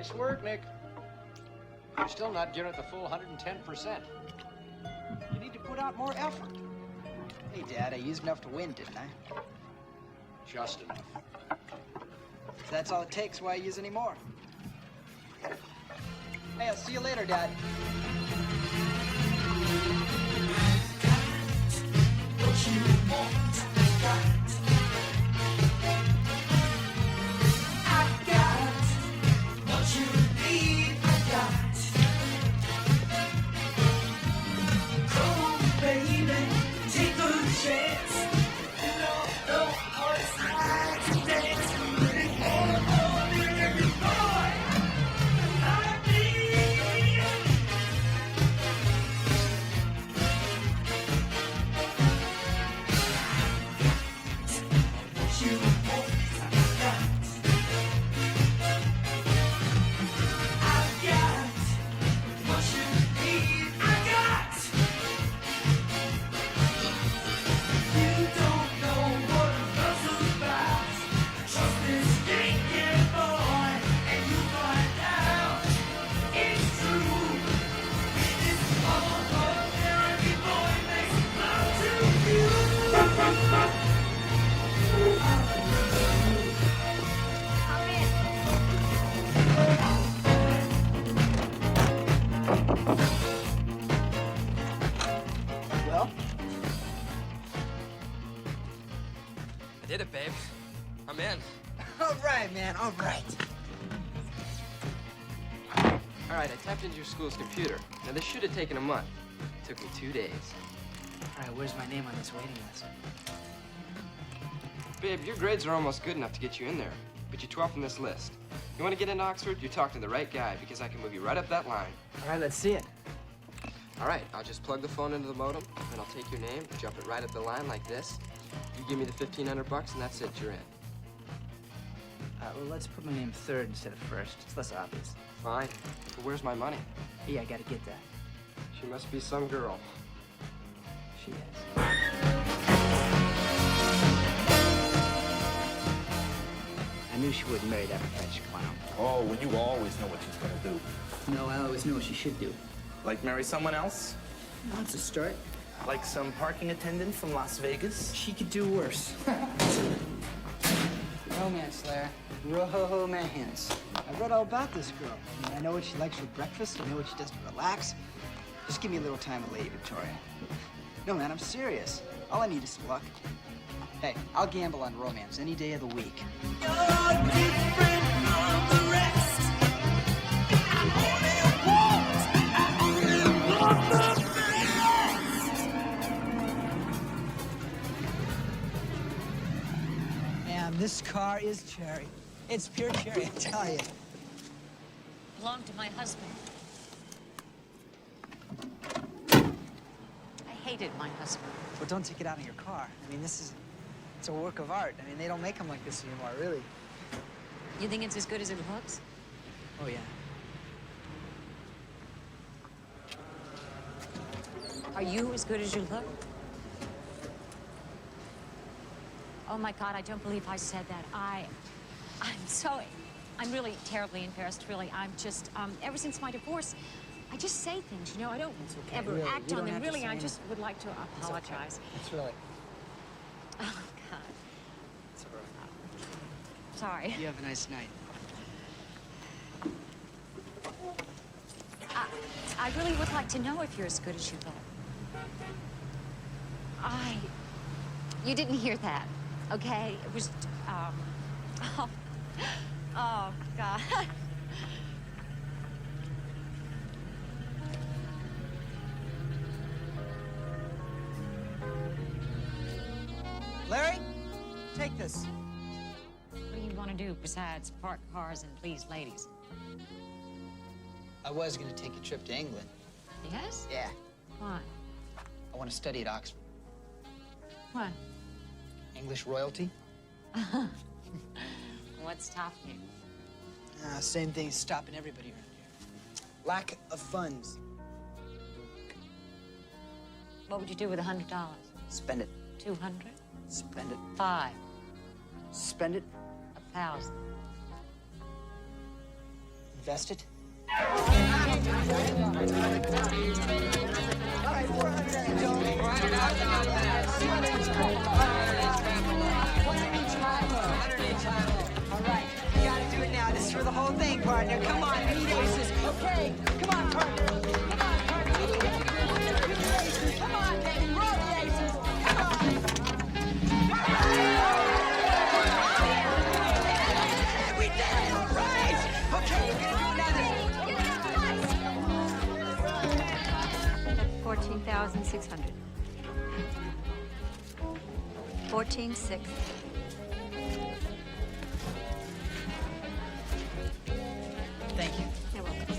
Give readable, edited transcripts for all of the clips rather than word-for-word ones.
Nice work, Nick. You're still not giving it the full 110%. You need to put out more effort. Hey, Dad, I used enough to win, didn't I? Just enough. If that's all it takes, why use any more? Hey, I'll see you later, Dad. What you want, I got what you need, I got. Come on, baby, take a chance. You don't know what it's like to dance. Really hard on every boy like me. You want, I got. I got what you need, I got. You don't know what love's about. Trust this stinking boy, and you find out it's true. This ordinary boy makes love to you. Well, I did it, babe. I'm in. all right, man, all right. All right, I tapped into your school's computer. Now, this should have taken a month. It took me 2 days. All right, where's my name on this waiting list? Babe, your grades are almost good enough to get you in there, but you're 12th on this list. You want to get into Oxford? You're talking to the right guy, because I can move you right up that line. All right, let's see it. All right, I'll just plug the phone into the modem, and I'll take your name, jump it right up the line like this. You give me the 1,500 bucks, and that's it, you're in. Well, let's put my name third instead of first. It's less obvious. Fine, but where's my money? Yeah, I gotta get that. She must be some girl. She is. I knew she wouldn't marry that French clown. Oh, well, you always know what she's gonna do. No, I always knew what she should do. Like marry someone else? Well, it's a start. Like some parking attendant from Las Vegas? She could do worse. Romance, Larry. Romance. I read all about this girl. I mean, I know what she likes for breakfast. I know what she does to relax. Just give me a little time with Lady Victoria. No, man, I'm serious. All I need is some luck. Hey, I'll gamble on romance any day of the week. You're different from the rest. I only want the best. Man, this car is cherry. It's pure cherry, I tell you. Belonged to my husband. I hated my husband. Well, don't take it out of your car. I mean, it's a work of art. I mean, they don't make them like this anymore, really. You think it's as good as it looks? Oh, yeah. Are you as good as you look? Oh my God, I don't believe I said that. I'm really terribly embarrassed, really. I'm just, ever since my divorce, I just say things, you know, I don't okay, ever really. act You on don't them. have to Really, say I anything. just would like to apologize. It's really. Oh God, It's all right. sorry. You have a nice night. I really would like to know if you're as good as you look. You didn't hear that, okay? It was, oh God. Larry, take this. What do you want to do besides park cars and please ladies? I was going to take a trip to England. Yes? Yeah. Why? I want to study at Oxford. What? English royalty. What's stopping you? Same thing stopping everybody around here. Lack of funds. What would you do with $100? Spend it. 200? Spend it. 5? Spend it. 1,000? vested? All right, you gotta do it now. This is for the whole thing, partner. Come on, we need aces. Okay, come on, partner. Come on, partner. We need aces. Come on, baby, roll the aces. Come on. We did it, all right. Okay, we're gonna do another. 14,600. 14,600. Thank you. You're welcome.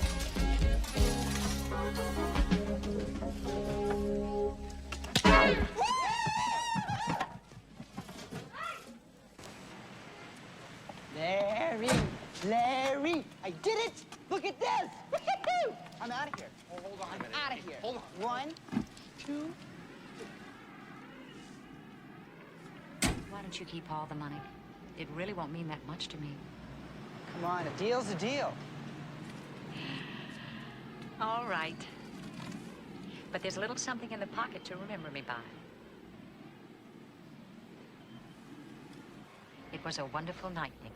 Larry, I did it! Look at this! Woo-hoo-hoo! I'm out of here. Oh, hold on a minute. Out of here. Hold on. 1, 2. Why don't you keep all the money? It really won't mean that much to me. Come on, a deal's a deal. All right. But there's a little something in the pocket to remember me by. It was a wonderful night, Nikki.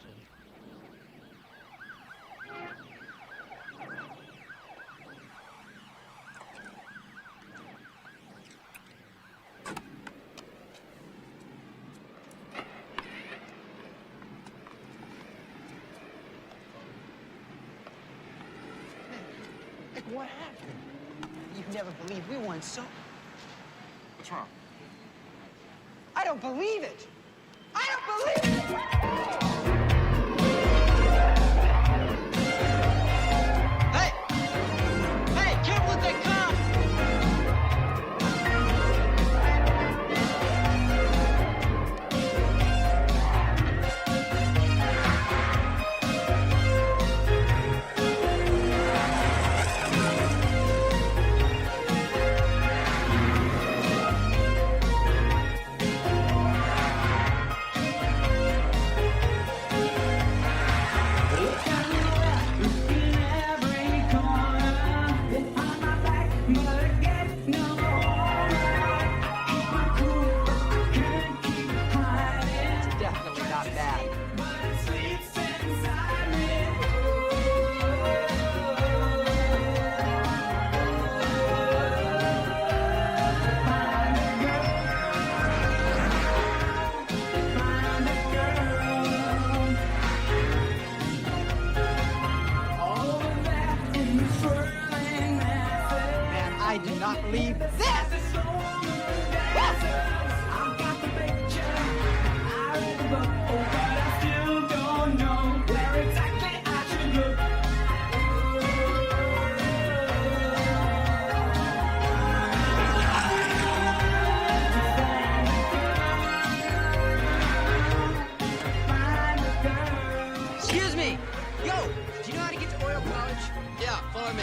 What happened? You never believe we won so... What's wrong? I don't believe it! I don't believe it! Hey! Hey, careful with that car! Definitely not bad. Man, I do not believe this! Excuse me! Yo, do you know how to get to Oil College? Yeah, follow me.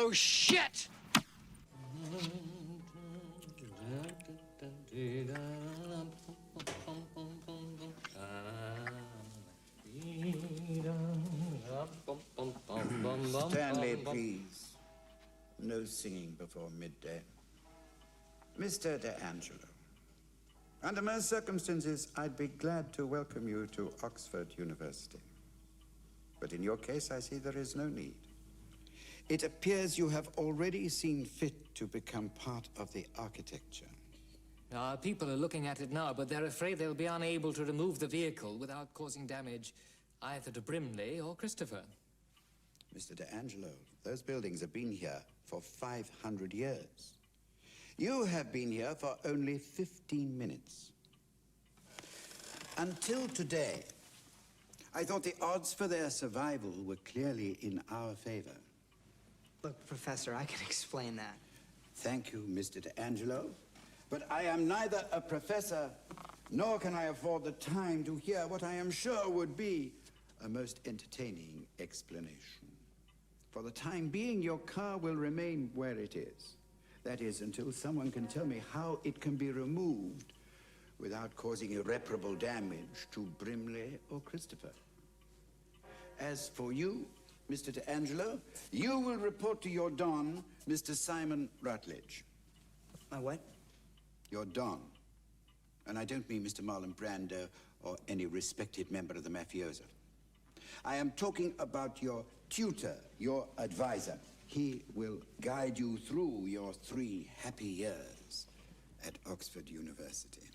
Oh, shit! Stanley, please. No singing before midday. Mr. D'Angelo, under most circumstances, I'd be glad to welcome you to Oxford University. But in your case, I see there is no need. It appears you have already seen fit to become part of the architecture. Our people are looking at it now, but they're afraid they'll be unable to remove the vehicle without causing damage either to Brimley or Christopher. Mr. D'Angelo, those buildings have been here for 500 years. You have been here for only 15 minutes. Until today, I thought the odds for their survival were clearly in our favor. Look, Professor, I can explain that. Thank you, Mr. D'Angelo. But I am neither a professor Nor can I afford the time to hear what I am sure would be a most entertaining explanation. For the time being, your car will remain where it is. That is, until someone can tell me how it can be removed without causing irreparable damage to Brimley or Christopher. As for you, Mr. D'Angelo, you will report to your Don, Mr. Simon Rutledge. My what? Your Don. And I don't mean Mr. Marlon Brando or any respected member of the mafioso. I am talking about your tutor, your advisor. He will guide you through your 3 happy years at Oxford University.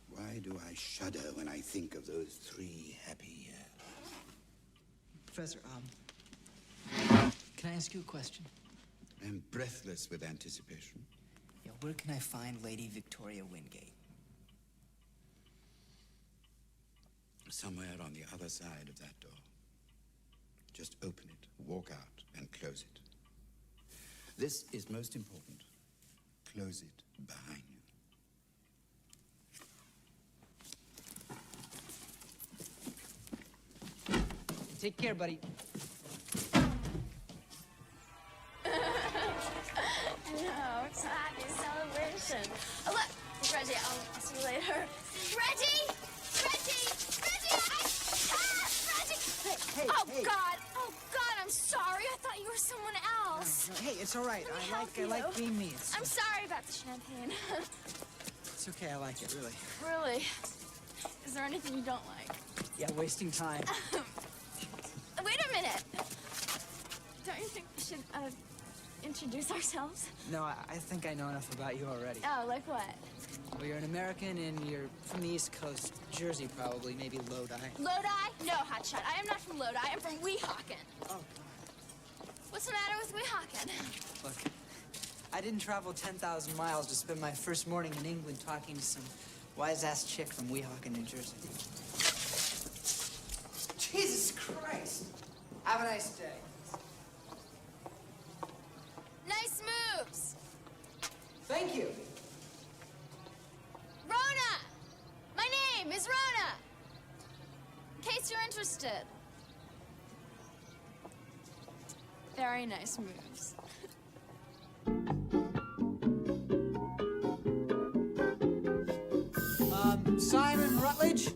Why do I shudder when I think of those 3 happy years? Professor, can I ask you a question? I'm breathless with anticipation. Yeah, where can I find Lady Victoria Wingate? Somewhere on the other side of that door. Just open it, walk out, and close it. This is most important. Close it behind you. Take care, buddy. No, it's a happy celebration. Oh, look, it's Reggie. I'll see you later. Reggie! Reggie! Reggie! Reggie! Hey, oh, hey. God! Oh, God, I'm sorry. I thought you were someone else. Hey, it's all right. Let me I help like you. being me. I'm sorry about the champagne. It's okay. I like it, really. Really? Is there anything you don't like? Yeah, wasting time. Wait a minute. Don't you think we should introduce ourselves? No, I think I know enough about you already. Oh, like what? Well, you're an American and you're from the East Coast. Jersey, probably. Maybe Lodi. Lodi? No, hotshot. I am not from Lodi. I am from Weehawken. Oh, What's the matter with Weehawken? look. I didn't travel 10,000 miles to spend my first morning in England talking to some wise-ass chick from Weehawken, New Jersey. Jesus Christ! Have a nice day. Nice moves. Thank you. Rona! My name is Rona. In case you're interested. Very nice moves. Simon Rutledge?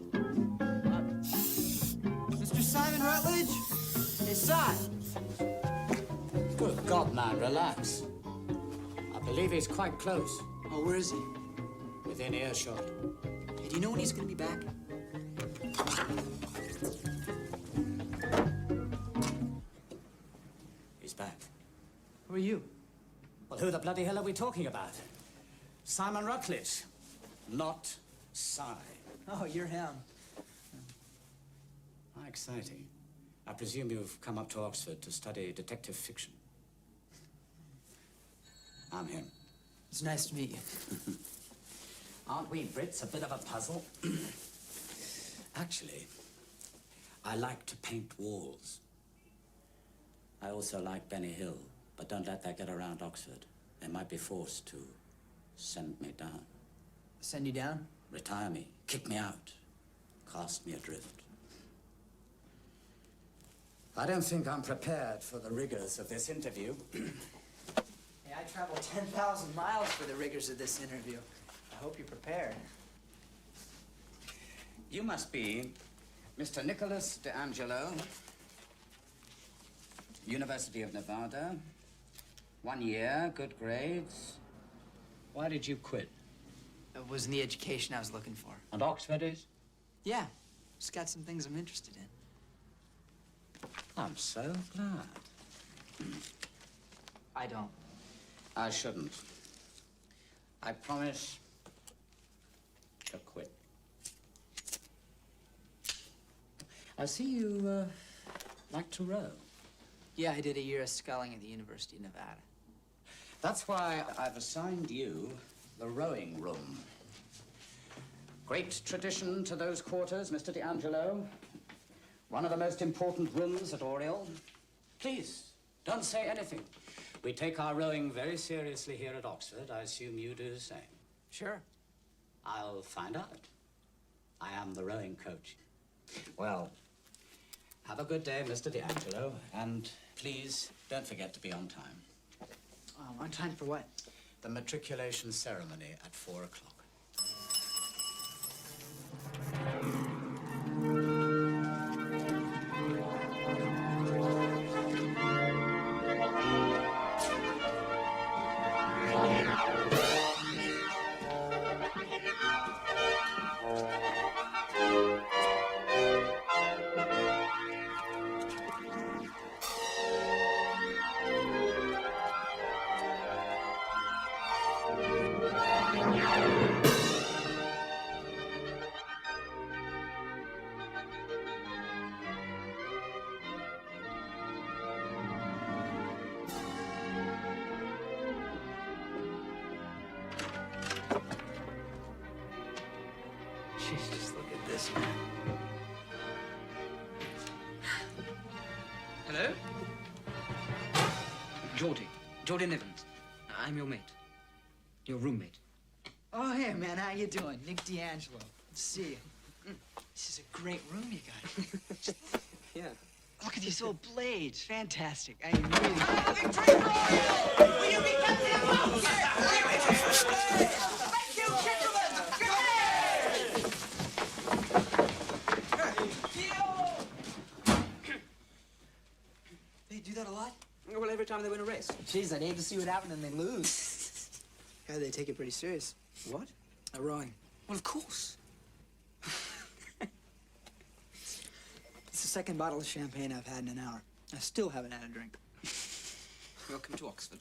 Mr. Simon Rutledge? Hey, Si. Good God, man, relax. I believe he's quite close, Oh, where is he? within earshot. Hey, do you know when he's gonna be back? He's back. Who are you? Well, who the bloody hell are we talking about? Simon Rutledge, not Si. Oh, you're him. How exciting. I presume you've come up to Oxford to study detective fiction. I'm him. It's nice to meet you. Aren't we Brits a bit of a puzzle? Actually, I like to paint walls. I also like Benny Hill, but don't let that get around Oxford. They might be forced to send me down. Send you down? Retire me, kick me out, cast me adrift. I don't think I'm prepared for the rigors of this interview. Hey, I traveled 10,000 miles for the rigors of this interview. I hope you're prepared. You must be Mr. Nicholas D'Angelo, University of Nevada. 1 year, good grades. Why did you quit? It wasn't the education I was looking for. And Oxford is? Yeah, just got some things I'm interested in. I'm so glad. I don't. I shouldn't. I promise to quit. I see you like to row. Yeah, I did a year of sculling at the University of Nevada. That's why I've assigned you the rowing room. Great tradition to those quarters, Mr. D'Angelo. One of the most important rooms at Oriel. Please, don't say anything. We take our rowing very seriously here at Oxford. I assume you do the same. Sure. I'll find out. I am the rowing coach. Well, have a good day, Mr. D'Angelo, and please don't forget to be on time. On time for what? The matriculation ceremony at 4 o'clock. Jeez, just look at this, man. Hello? Geordie. Geordie Nivens. I'm your mate. Your roommate. Oh, hey, man, how you doing? Nick D'Angelo. Good to see you. This is a great room you got. Yeah. Look at these old blades. Fantastic. I mean, really... Will you be kept in the house? Thank you, gentlemen! They do that a lot? Well, every time they win a race. Jeez, I'd hate to see what happened and they lose. Yeah, they take it pretty serious. What? Rowing. Well, of course. It's the second bottle of champagne I've had in an hour. I still haven't had a drink. Welcome to Oxford.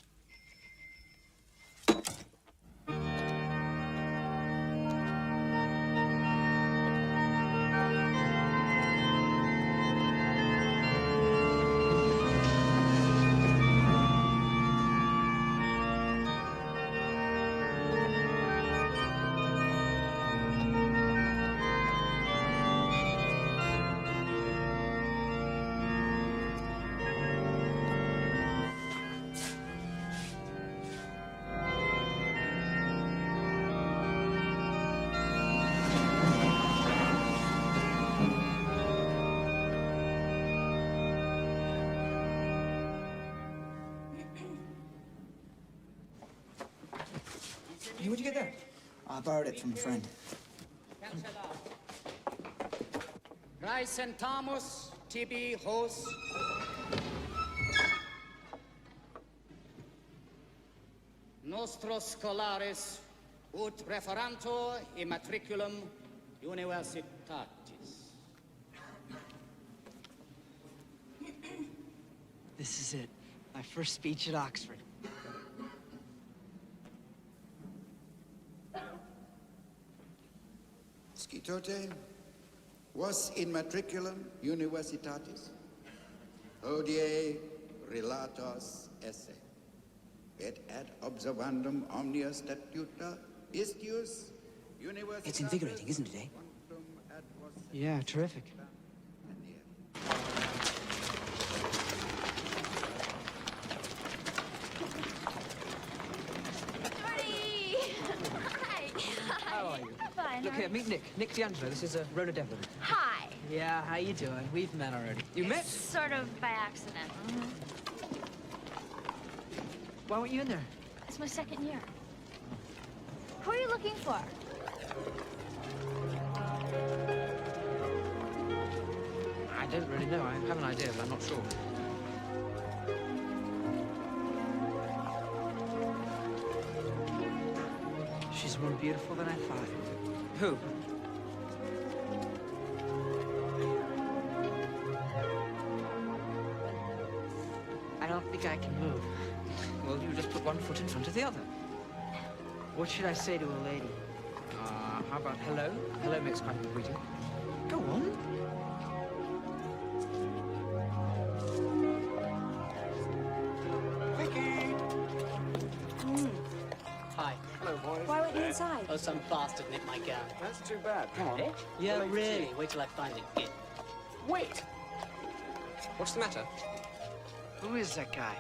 Hey, where'd you get that? I borrowed it from a friend. Praesentamus tibi hos. Nostros scholares ut referantur immatriculum universitatis. This is it. My first speech at Oxford. Scitote, was in matriculum universitatis, hodie relatos esse, et ad observandum omnia statuta istius universitatis. It's invigorating, isn't it, eh? Yeah, terrific. Jordy! Hi. How are you? Fine. Look how are here, meet Nick. Nick D'Angelo. This is Rhoda Devlin. Hi. Yeah, how you doing? We've met already. You met? Sort of by accident. Why weren't you in there? It's my second year. Who are you looking for? I don't really know. I have an idea, but I'm not sure. She's more beautiful than I thought. Who? I don't think I can move. Well, you just put one foot in front of the other. What should I say to a lady? How about hello? Hello makes quite a greeting. Go on. Hi. Hello, boys. Why weren't you inside? Oh, some bastard nicked my gown. That's too bad. Come on. Yeah, Late really. tea. Wait till I find it. Get. Wait! What's the matter? Who is that guy?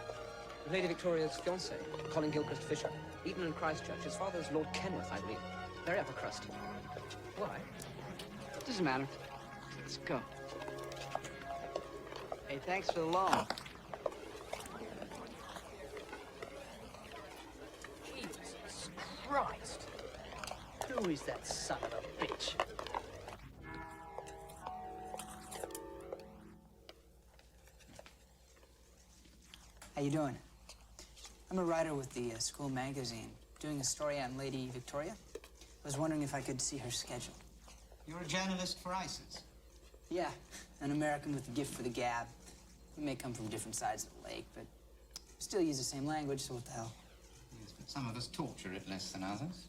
Lady Victoria's fiancé, Colin Gilchrist Fisher. Eton and Christchurch. His father's Lord Kenworth, I believe. They're upper crust. Why? Doesn't matter. Let's go. Hey, thanks for the loan. Jesus Christ. Who is that son of a bitch? How you doing? I'm a writer with the school magazine, doing a story on Lady Victoria. I was wondering if I could see her schedule. You're a journalist for ISIS? Yeah, an American with a gift for the gab. We may come from different sides of the lake, but we still use the same language, so what the hell? Yes, but some of us torture it less than others.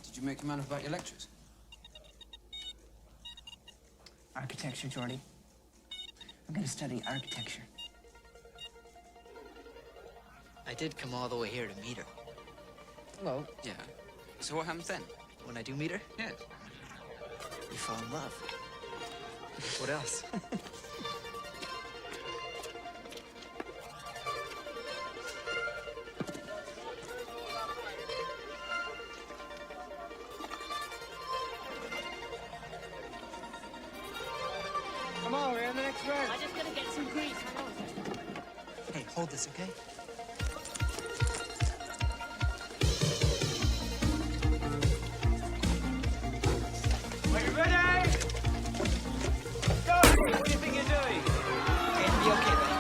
Did you make a man about your lectures? Architecture, Jordy. I'm gonna study architecture. I did come all the way here to meet her. Hello. Yeah. So what happens then? When I do meet her? Yes. You fall in love. What else? Come on, we're in the next round. I'm just gonna get some grease. Hang on a second. Hey, hold this, okay? Are you ready? Go! What do you think you're doing? It'll be okay, buddy.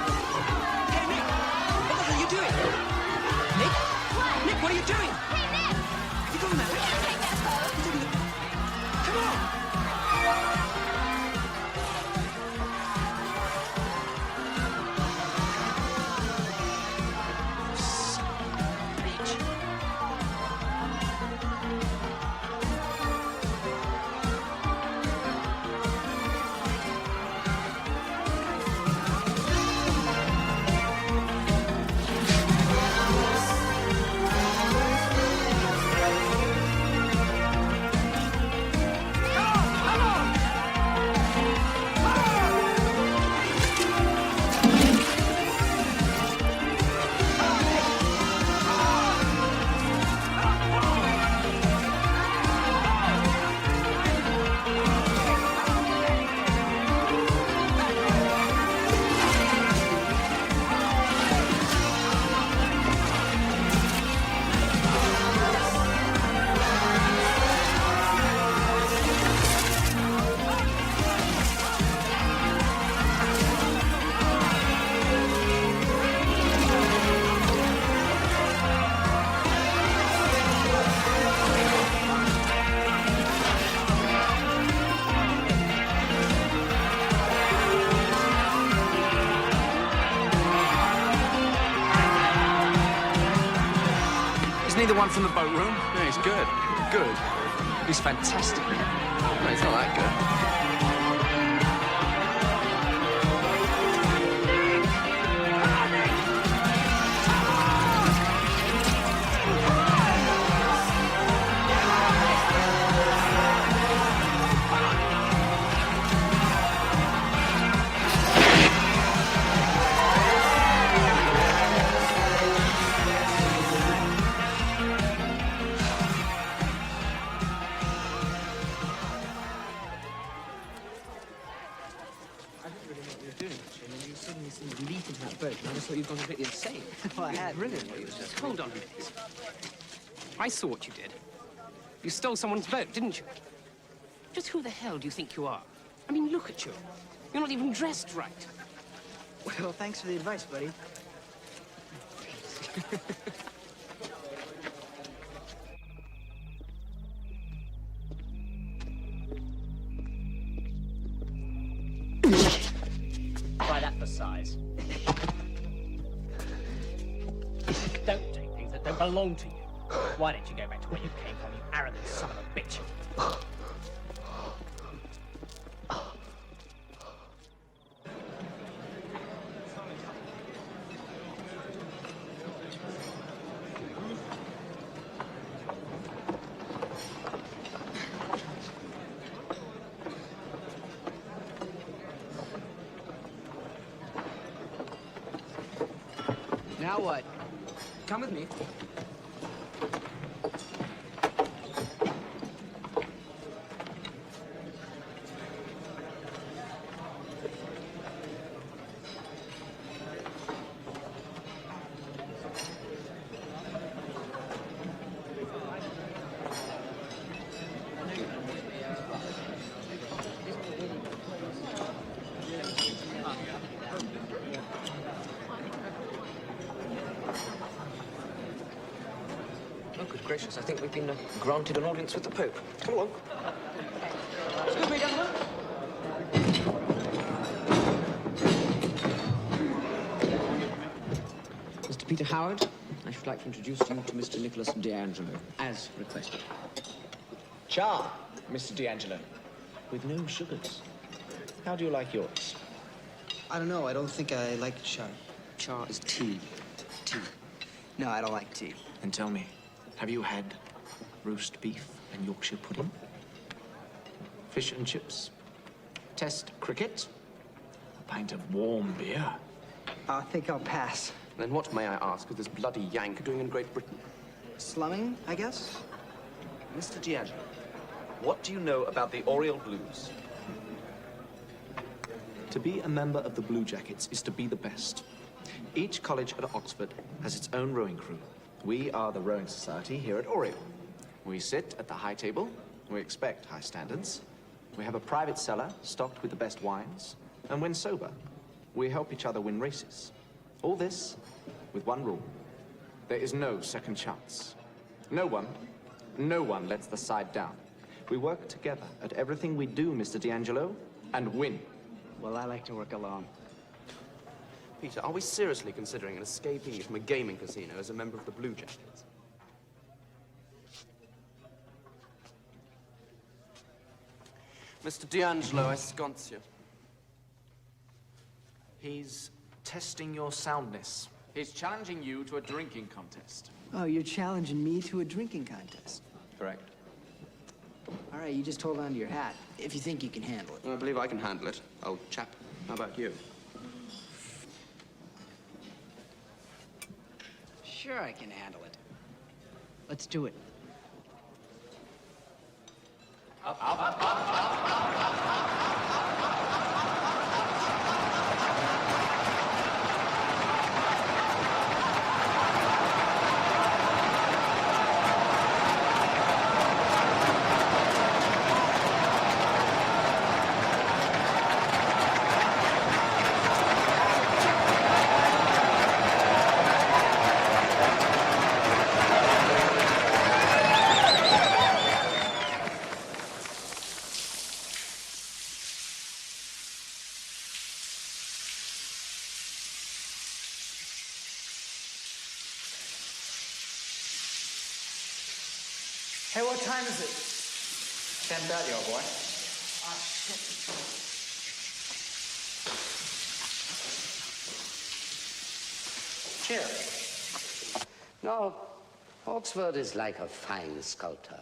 Hey, Nick! What the hell are you doing? Nick? What? Nick, what are you doing? Hey, Nick! You doing that? We can't take that pose. Come on! Isn't he the one from the boat room? Yeah, he's good. Good. He's fantastic. No, it's not that good. I didn't really know what you were doing, actually. And then you suddenly seemed to leap into that boat, and I just thought you'd gone completely insane. Well, I had. Brilliant what you were just... Hold on a minute. I saw what you did. You stole someone's boat, didn't you? Just who the hell do you think you are? I mean, look at you. You're not even dressed right. Well, thanks for the advice, buddy. Try that for size. Don't take things that don't belong to you. Why don't you go back to where you came from, you arrogant son of a bitch? Now what? Come with me. Oh, good gracious, I think we've been granted an audience with the Pope. Come along. Excuse me, gentlemen. Mr. Peter Howard, I should like to introduce you to Mr. Nicholas D'Angelo, as requested. Cha, Mr. D'Angelo. With no sugars. How do you like yours? I don't know. I don't think I like char. Char is tea. Tea. No, I don't like tea. And tell me, have you had roast beef and Yorkshire pudding? Fish and chips? Test cricket? A pint of warm beer? I think I'll pass. Then what, may I ask, is this bloody Yank doing in Great Britain? Slumming, I guess? Mr. D'Angelo, what do you know about the Oriole Blues? To be a member of the Blue Jackets is to be the best. Each college at Oxford has its own rowing crew. We are the rowing society here at Oriole. We sit at the high table. We expect high standards. We have a private cellar stocked with the best wines. And when sober, we help each other win races. All this with one rule. There is no second chance. No one lets the side down. We work together at everything we do, Mr. D'Angelo, and win. Well, I like to work alone. Peter, are we seriously considering an escapee from a gaming casino as a member of the Blue Jackets? Mr. D'Angelo, I sconce you. He's testing your soundness. He's challenging you to a drinking contest. Oh, you're challenging me to a drinking contest. Correct. All right, you just hold on to your hat, if you think you can handle it. I believe I can handle it, old chap. How about you? Sure, I can handle it. Let's do it. Hey, what time is it? 10:30, old boy. Ah, shit. Cheers. No, Oxford is like a fine sculptor.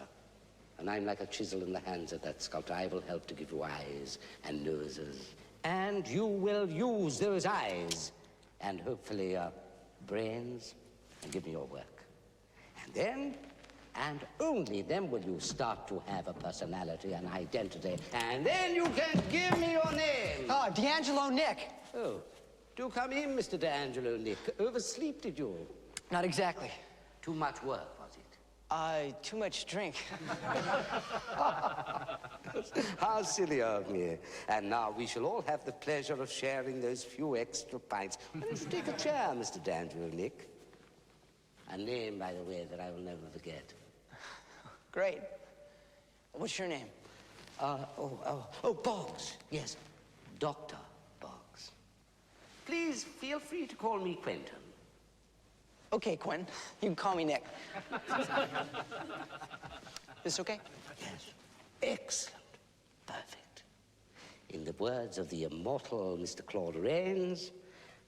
And I'm like a chisel in the hands of that sculptor. I will help to give you eyes and noses. And you will use those eyes and hopefully brains and give me your work. And then, and only then will you start to have a personality and identity. And then you can give me your name. Oh, D'Angelo Nick. Oh, do come in, Mr. D'Angelo Nick. Oversleep, did you? Not exactly. Too much work, was it? Too much drink. How silly of me. And now we shall all have the pleasure of sharing those few extra pints. Why don't you take a chair, Mr. D'Angelo Nick? A name, by the way, that I will never forget. Great. What's your name? Boggs. Yes, Dr. Boggs. Please feel free to call me Quentin. Okay, Quinn. You can call me Nick. This okay? Yes. Excellent. Perfect. In the words of the immortal Mr. Claude Rains,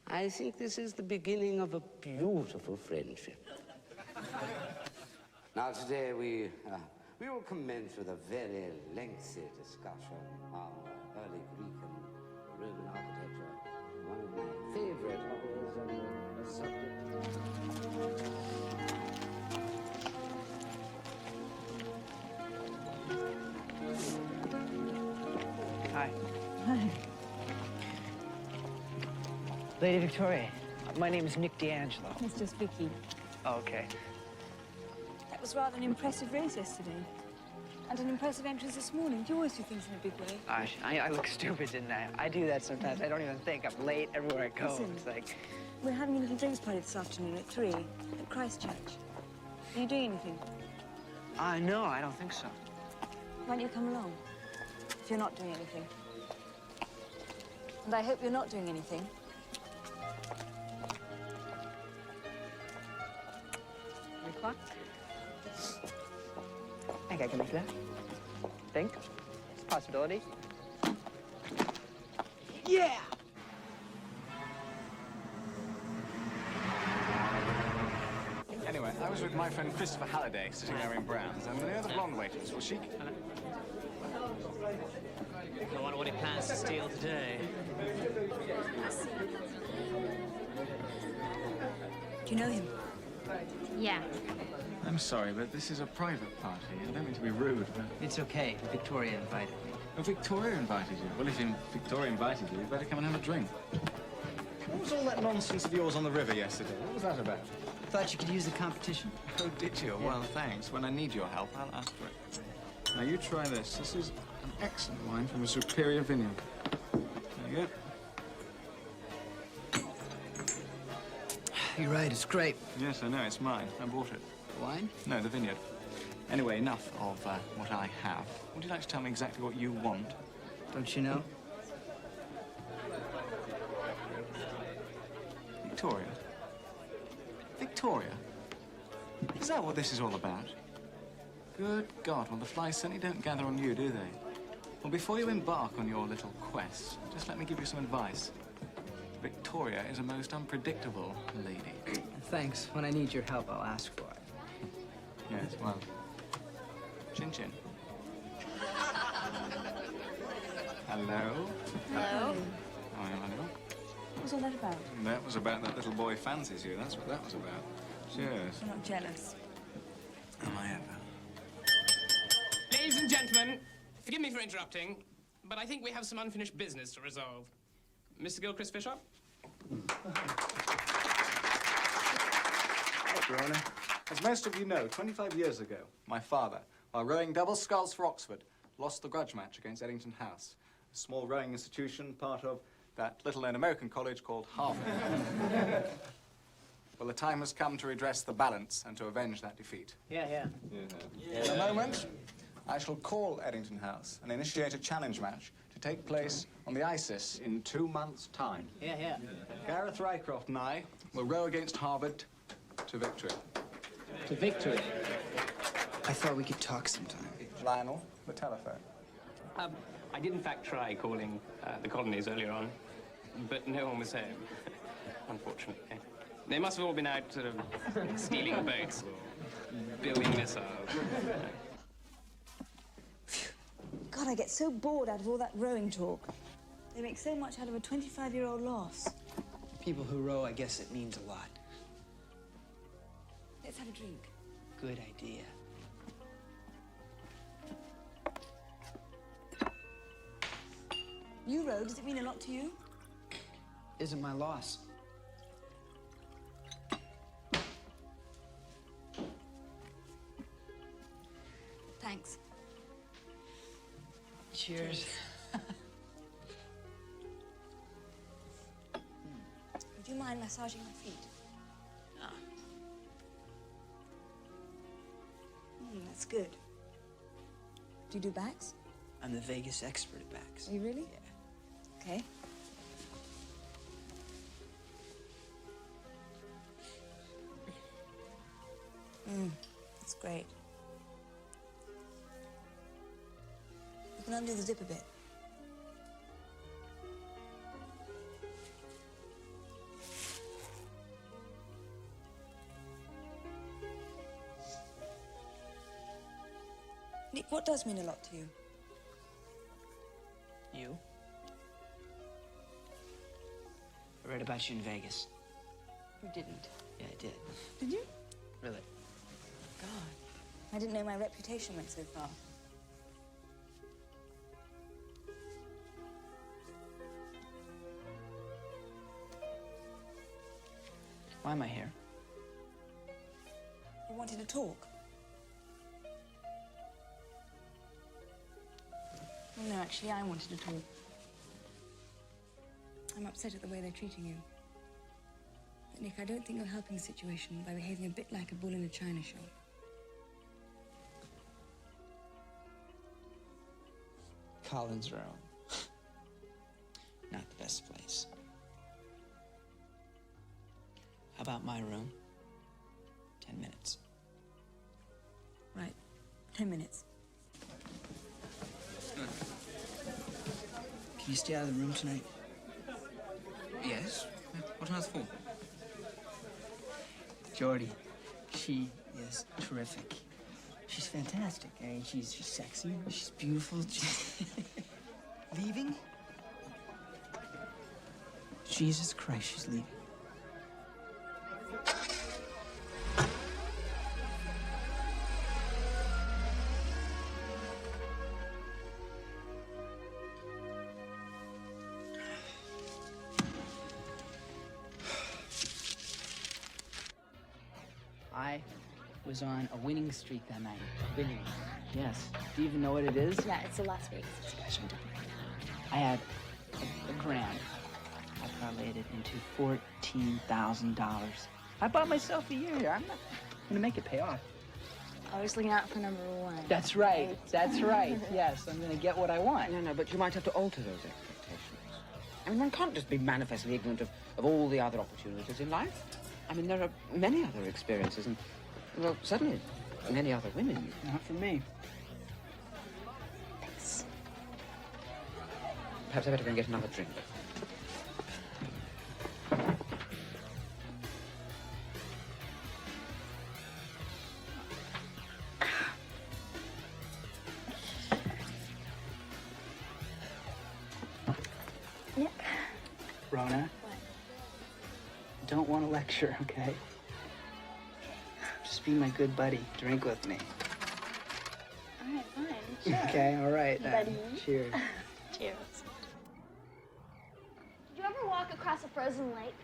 I think this is the beginning of a beautiful friendship. Now, today we will commence with a very lengthy discussion on early Greek and Roman architecture, one of my favorite hobbies and a subject Hi. Hi. Lady Victoria, my name is Nick D'Angelo. It's just Vicky. Oh, okay. That was rather an impressive race yesterday. And an impressive entrance this morning. You always do things in a big way. Gosh, I look stupid, didn't I? I do that sometimes. I don't even think. I'm late everywhere I go. Listen. It's like... We're having a little drinks party this afternoon at 3 at Christchurch. Are you doing anything? No, I don't think so. Why don't you come along? If you're not doing anything. And I hope you're not doing anything. I think I can make that. Think? It's a possibility. Yeah! Anyway, I was with my friend Christopher Halliday sitting there in Brown's, and the blonde waitress, was she? I wonder what he plans to steal today. Do you know him? Yeah. I'm sorry, but this is a private party. I don't mean to be rude, but... It's okay. Victoria invited me. Oh, Victoria invited you? Well, if Victoria invited you, you'd better come and have a drink. What was all that nonsense of yours on the river yesterday? What was that about? Thought you could use the competition. Oh, did you? Well, thanks. When I need your help, I'll ask for it. Now, you try this. This is an excellent wine from a superior vineyard. There you go. You're right, it's great. Yes, I know. It's mine. I bought it. The wine? No, the vineyard. Anyway, enough of what I have. Would you like to tell me exactly what you want? Don't you know? Victoria? Victoria? Is that what this is all about? Good God, well, the flies certainly don't gather on you, do they? Well, before you embark on your little quest, just let me give you some advice. Victoria is a most unpredictable lady. Thanks. When I need your help, I'll ask for it. Yes, well, chin-chin. Hello? Hello. Oh, hello. What was all that about? That was about that little boy fancies you. That's what that was about. Cheers. I'm not jealous. Am I ever? Ladies and gentlemen, forgive me for interrupting, but I think we have some unfinished business to resolve. Mr. Gilchrist Bishop? Your Honour. As most of you know, 25 years ago, my father, while rowing double sculls for Oxford, lost the grudge match against Eddington House, a small rowing institution part of that little-known American college called Harvard. Well, the time has come to redress the balance and to avenge that defeat. Yeah. In a moment, I shall call Eddington House and initiate a challenge match to take place on the ISIS in 2 months' time. Yeah. Gareth Rycroft and I will row against Harvard to victory. To victory. I thought we could talk sometime. Lionel, the telephone. I did in fact try calling the colonies earlier on, but no one was home, unfortunately. They must have all been out sort of stealing boats or building missiles. God, I get so bored out of all that rowing talk. They make so much out of a 25-year-old loss. People who row, I guess it means a lot. Let's have a drink. Good idea. You rowed. Does it mean a lot to you? Isn't my loss. Thanks. Cheers. Would you mind massaging my feet? That's good. Do you do backs? I'm the Vegas expert at backs. Are you really? Yeah. Okay. That's great. You can undo the zip a bit. Nick, what does mean a lot to you? You? I read about you in Vegas. You didn't. Yeah, I did. Did you? Really? God. I didn't know my reputation went so far. Why am I here? You wanted to talk? Well, no, actually, I wanted to talk. I'm upset at the way they're treating you. But, Nick, I don't think you're helping the situation by behaving a bit like a bull in a china shop. Colin's room. Not the best place. How about my room? 10 minutes. Right. 10 minutes. Can you stay out of the room tonight? Yes? What on earth for? Jordy, she is terrific. She's fantastic. I mean, she's sexy, she's beautiful. She's leaving? Jesus Christ, she's leaving. I was on a winning streak that night. Winning? Yes. Do you even know what it is? Yeah, it's a Las Vegas expression. I had a grand. I parlayed it into $14,000. I bought myself a year here. I'm not gonna make it pay off. Always looking out for number one. That's right. That's right. Yes, I'm gonna get what I want. No, but you might have to alter those expectations. I mean, one can't just be manifestly ignorant of all the other opportunities in life. I mean, there are many other experiences and, well, certainly many other women. Not for me. Thanks. Perhaps I better go and get another drink. Nick. Rona. Don't want to lecture, okay? Just be my good buddy. Drink with me. All right, fine. Sure. Okay, all right. Buddy. Cheers. Cheers. Did you ever walk across a frozen lake?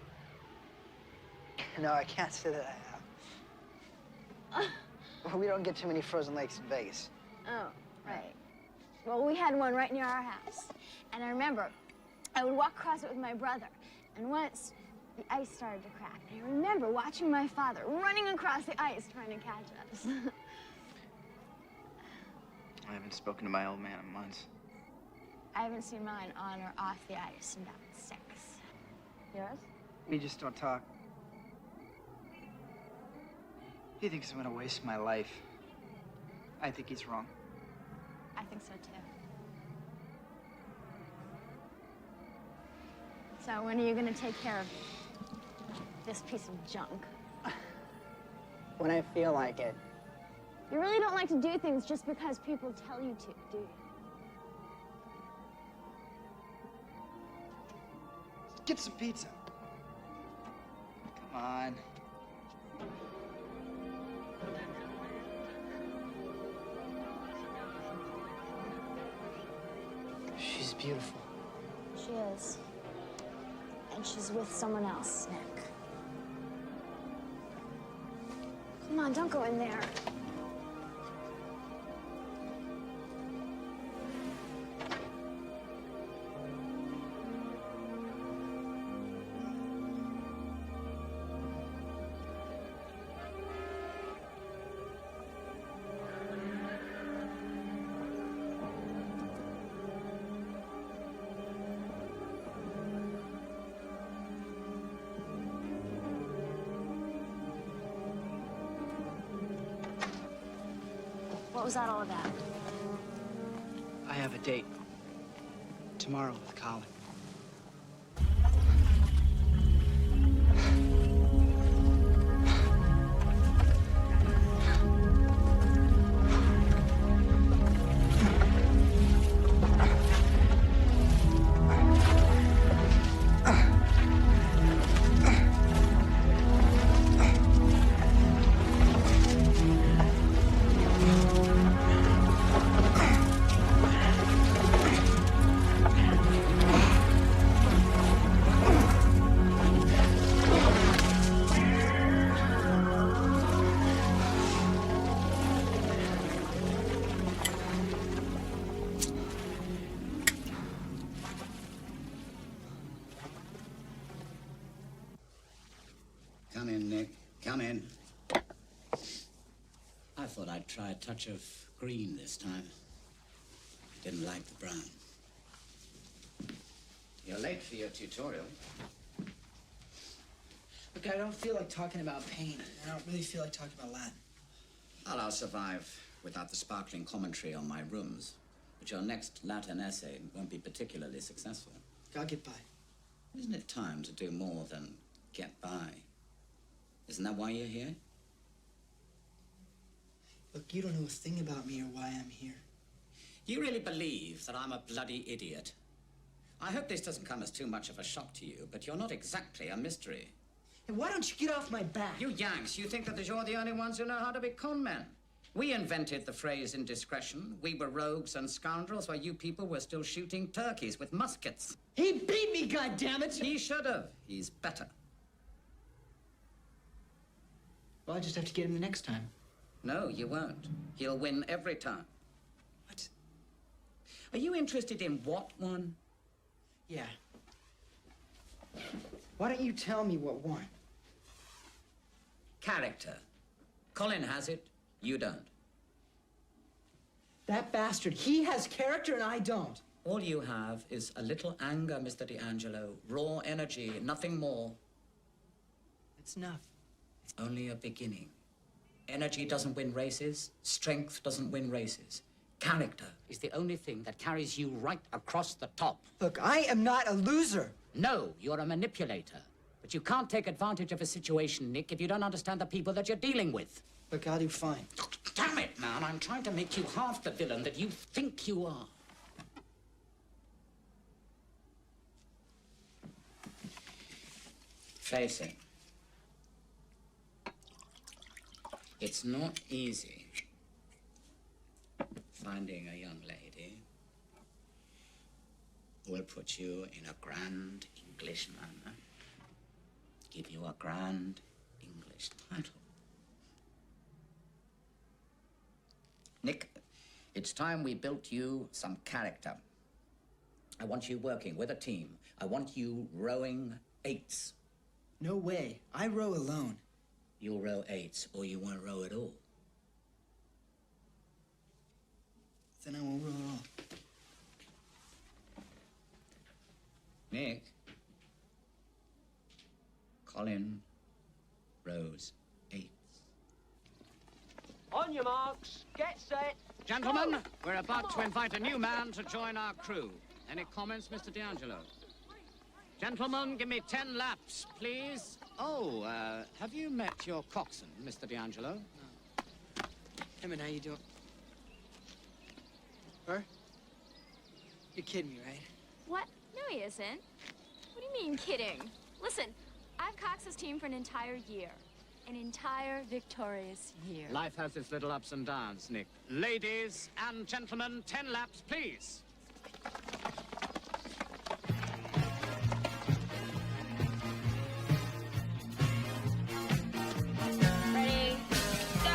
No, I can't say that I have. Well, we don't get too many frozen lakes in Vegas. Oh, right. Well, we had one right near our house. And I remember I would walk across it with my brother. And once the ice started to crack. And I remember watching my father running across the ice trying to catch us. I haven't spoken to my old man in months. I haven't seen mine on or off the ice in about 6. Yours? We just don't talk. He thinks I'm gonna waste my life. I think he's wrong. I think so, too. So when are you going to take care of this piece of junk? When I feel like it. You really don't like to do things just because people tell you to, do you? Get some pizza. Come on. She's beautiful. She is. And she's with someone else, Nick. Come on, don't go in there. What was that all about? I have a date. Tomorrow with Colin. come in. I thought I'd try a touch of green this time. Didn't like the brown. You're late for your tutorial. Look, I don't feel like talking about pain. I don't really feel like talking about Latin. Well, I'll survive without the sparkling commentary on my rooms. But your next Latin essay won't be particularly successful. I'll get by. Isn't it time to do more than get by? Isn't that why you're here? Look, you don't know a thing about me or why I'm here. Do you really believe that I'm a bloody idiot? I hope this doesn't come as too much of a shock to you, but you're not exactly a mystery. Hey, why don't you get off my back? You Yanks, you think that you're the only ones who know how to be con men. We invented the phrase indiscretion. We were rogues and scoundrels while you people were still shooting turkeys with muskets. He beat me, goddammit! He should have. He's better. Well, I just have to get him the next time. No, you won't. He'll win every time. What? Are you interested in what one? Yeah. Why don't you tell me what one? Character. Colin has it. You don't. That bastard, he has character and I don't. All you have is a little anger, Mr. D'Angelo. Raw energy, nothing more. It's enough. It's only a beginning. Energy doesn't win races. Strength doesn't win races. Character is the only thing that carries you right across the top. Look, I am not a loser. No, you're a manipulator. But you can't take advantage of a situation, Nick, if you don't understand the people that you're dealing with. Look, I'll do fine. Damn it, man. I'm trying to make you half the villain that you think you are. Facing. It's not easy finding a young lady who will put you in a grand English manner, give you a grand English title. Nick, it's time we built you some character. I want you working with a team. I want you rowing eights. No way. I row alone. You'll row eights, or you won't row at all. Then I won't row at all. Nick, Colin rows eights. On your marks, get set. Gentlemen, we're about to invite a new man to join our crew. Any comments, Mr. D'Angelo? Gentlemen, give me 10 laps, please. Oh, have you met your coxswain, Mr. D'Angelo? Hey, man, how you doing? Her? You're kidding me, right? What? No, he isn't. What do you mean, kidding? Listen, I've coxed this team for an entire year. An entire victorious year. Life has its little ups and downs, Nick. Ladies and gentlemen, 10 laps, please. Ready? Go! All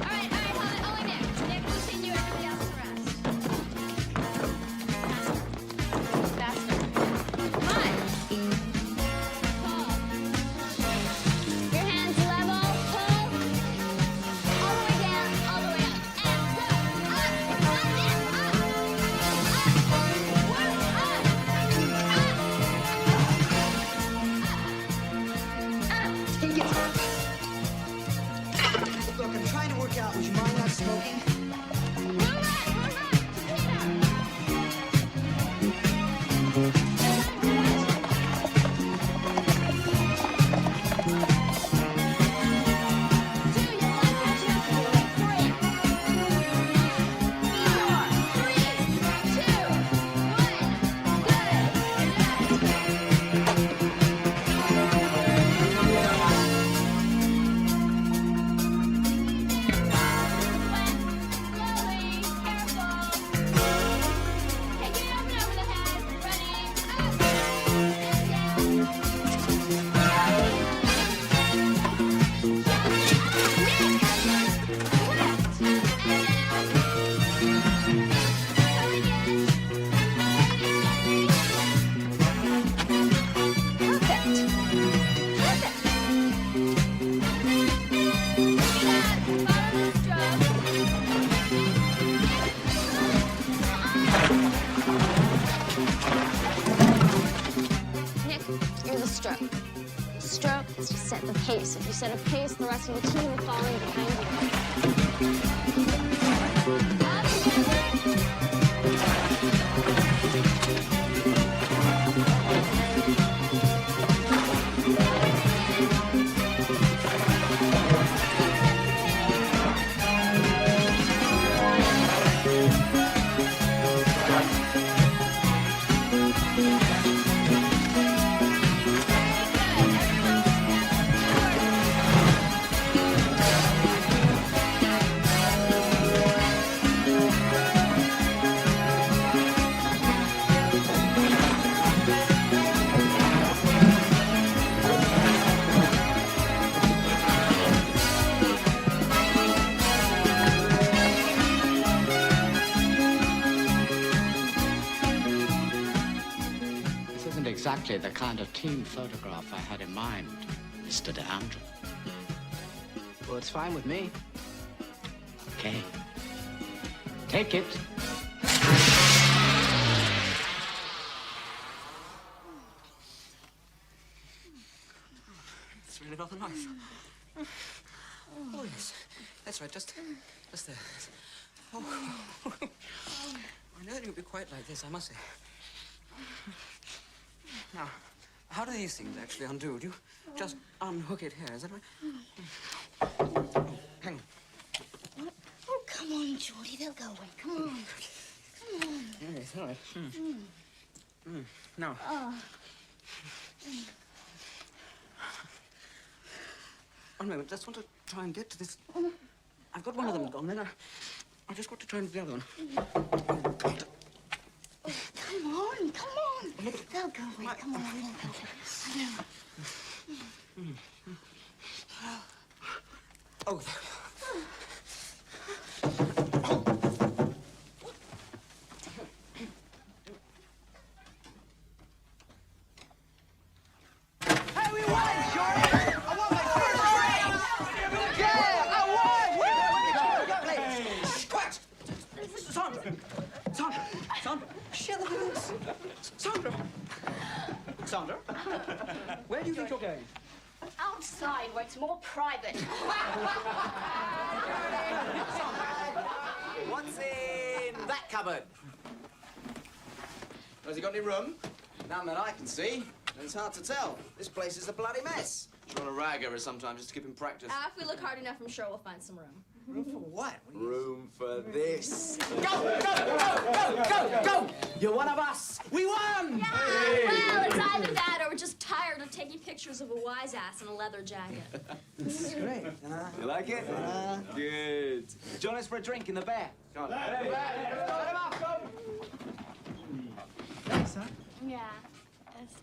right, hold it. Only Nick. Nick, loosen you, everybody else the rest. Faster. Come on. Pull. Your hands level. Pull. set the pace. If you set a pace, the rest of the team will fall in behind you. This isn't exactly the kind of team photograph I had in mind, Mr. DeAndre. Well, it's fine with me. Okay. Take it. It's really rather nice. Oh, yes. That's right, just there. Oh. I know it would be quite like this, I must say. Now, how do these things actually undo? Would you just unhook it here, is that right? Oh, hang on. Oh, come on, Geordie. They'll go away. Come on. Come on. Yes, all right. Now. One moment, just want to try and get to this. I've got one of them gone, then I just got to try and get the other one. Come on, come on. They'll go away. Come on, they'll go away. Oh, Hey, we won, Jordan! I won my first race! Yeah, I won! Quiet! Sandra! Share the balloons! Sandra, where do you think you're going? Outside, where it's more private. What's in that cupboard? Has he got any room? None that I can see. It's hard to tell. This place is a bloody mess. Just want to rag over sometime just to keep in practice. If we look hard enough, I'm sure we'll find some room. Room for what? Room for this. Go! You're one of us! We won! Yeah, well, it's either that or we're just tired of taking pictures of a wise ass in a leather jacket. This is great. You like it? Good. Join us for a drink in the bar. Come on. Thanks, huh? Yeah, that's nice.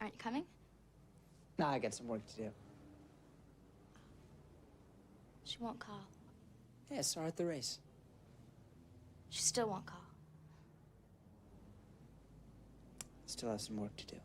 Aren't you coming? No, I got some work to do. She won't call. Yeah, saw her at the race. She still won't call. Still have some work to do.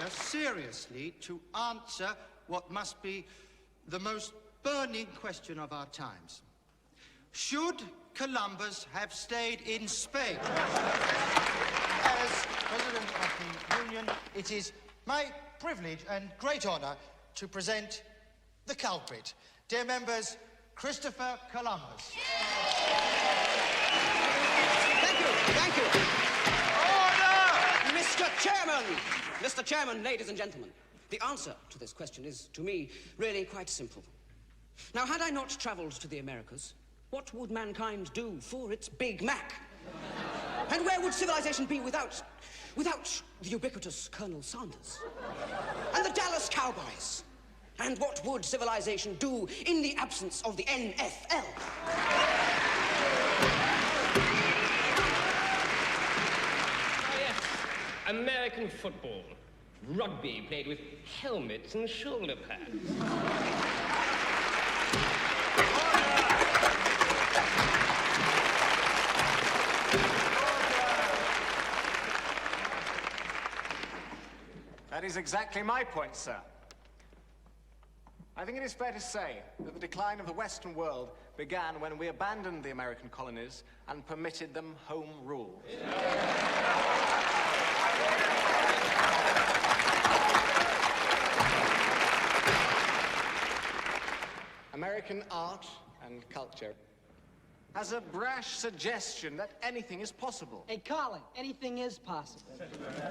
Seriously to answer what must be the most burning question of our times. Should Columbus have stayed in Spain? As President of the Union, it is my privilege and great honor to present the culprit. Dear members, Christopher Columbus. Thank you. Order! Mr. Chairman, ladies and gentlemen, the answer to this question is, to me, really quite simple. Now, had I not traveled to the Americas, what would mankind do for its Big Mac? And where would civilization be without the ubiquitous Colonel Sanders? And the Dallas Cowboys? And what would civilization do in the absence of the NFL? American football. Rugby played with helmets and shoulder pads. That is exactly my point, sir. I think it is fair to say that the decline of the Western world began when we abandoned the American colonies and permitted them home rule. American art and culture has a brash suggestion that anything is possible. Hey, Colin, anything is possible.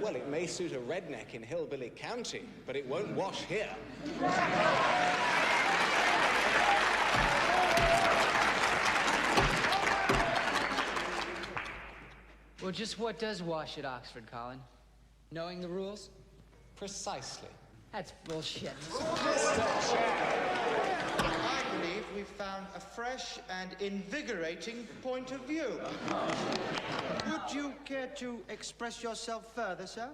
Well, it may suit a redneck in Hillbilly County, but it won't wash here. Well, just what does wash at Oxford, Colin? Knowing the rules? Precisely. That's bullshit. I believe we've found a fresh and invigorating point of view. Would you care to express yourself further, sir?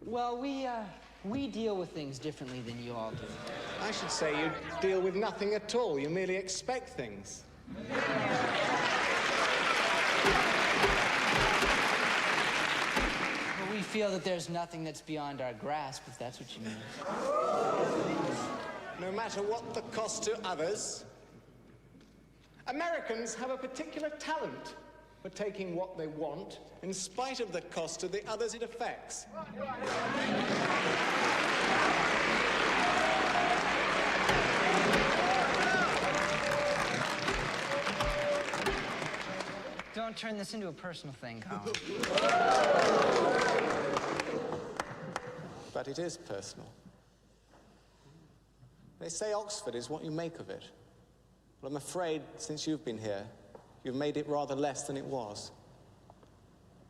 Well, we deal with things differently than you all do. I should say you deal with nothing at all. You merely expect things. Well, we feel that there's nothing that's beyond our grasp, if that's what you mean. No matter what the cost to others, Americans have a particular talent for taking what they want in spite of the cost to the others it affects. Don't turn this into a personal thing, Colin. But it is personal. They say Oxford is what you make of it. Well, I'm afraid, since you've been here, you've made it rather less than it was.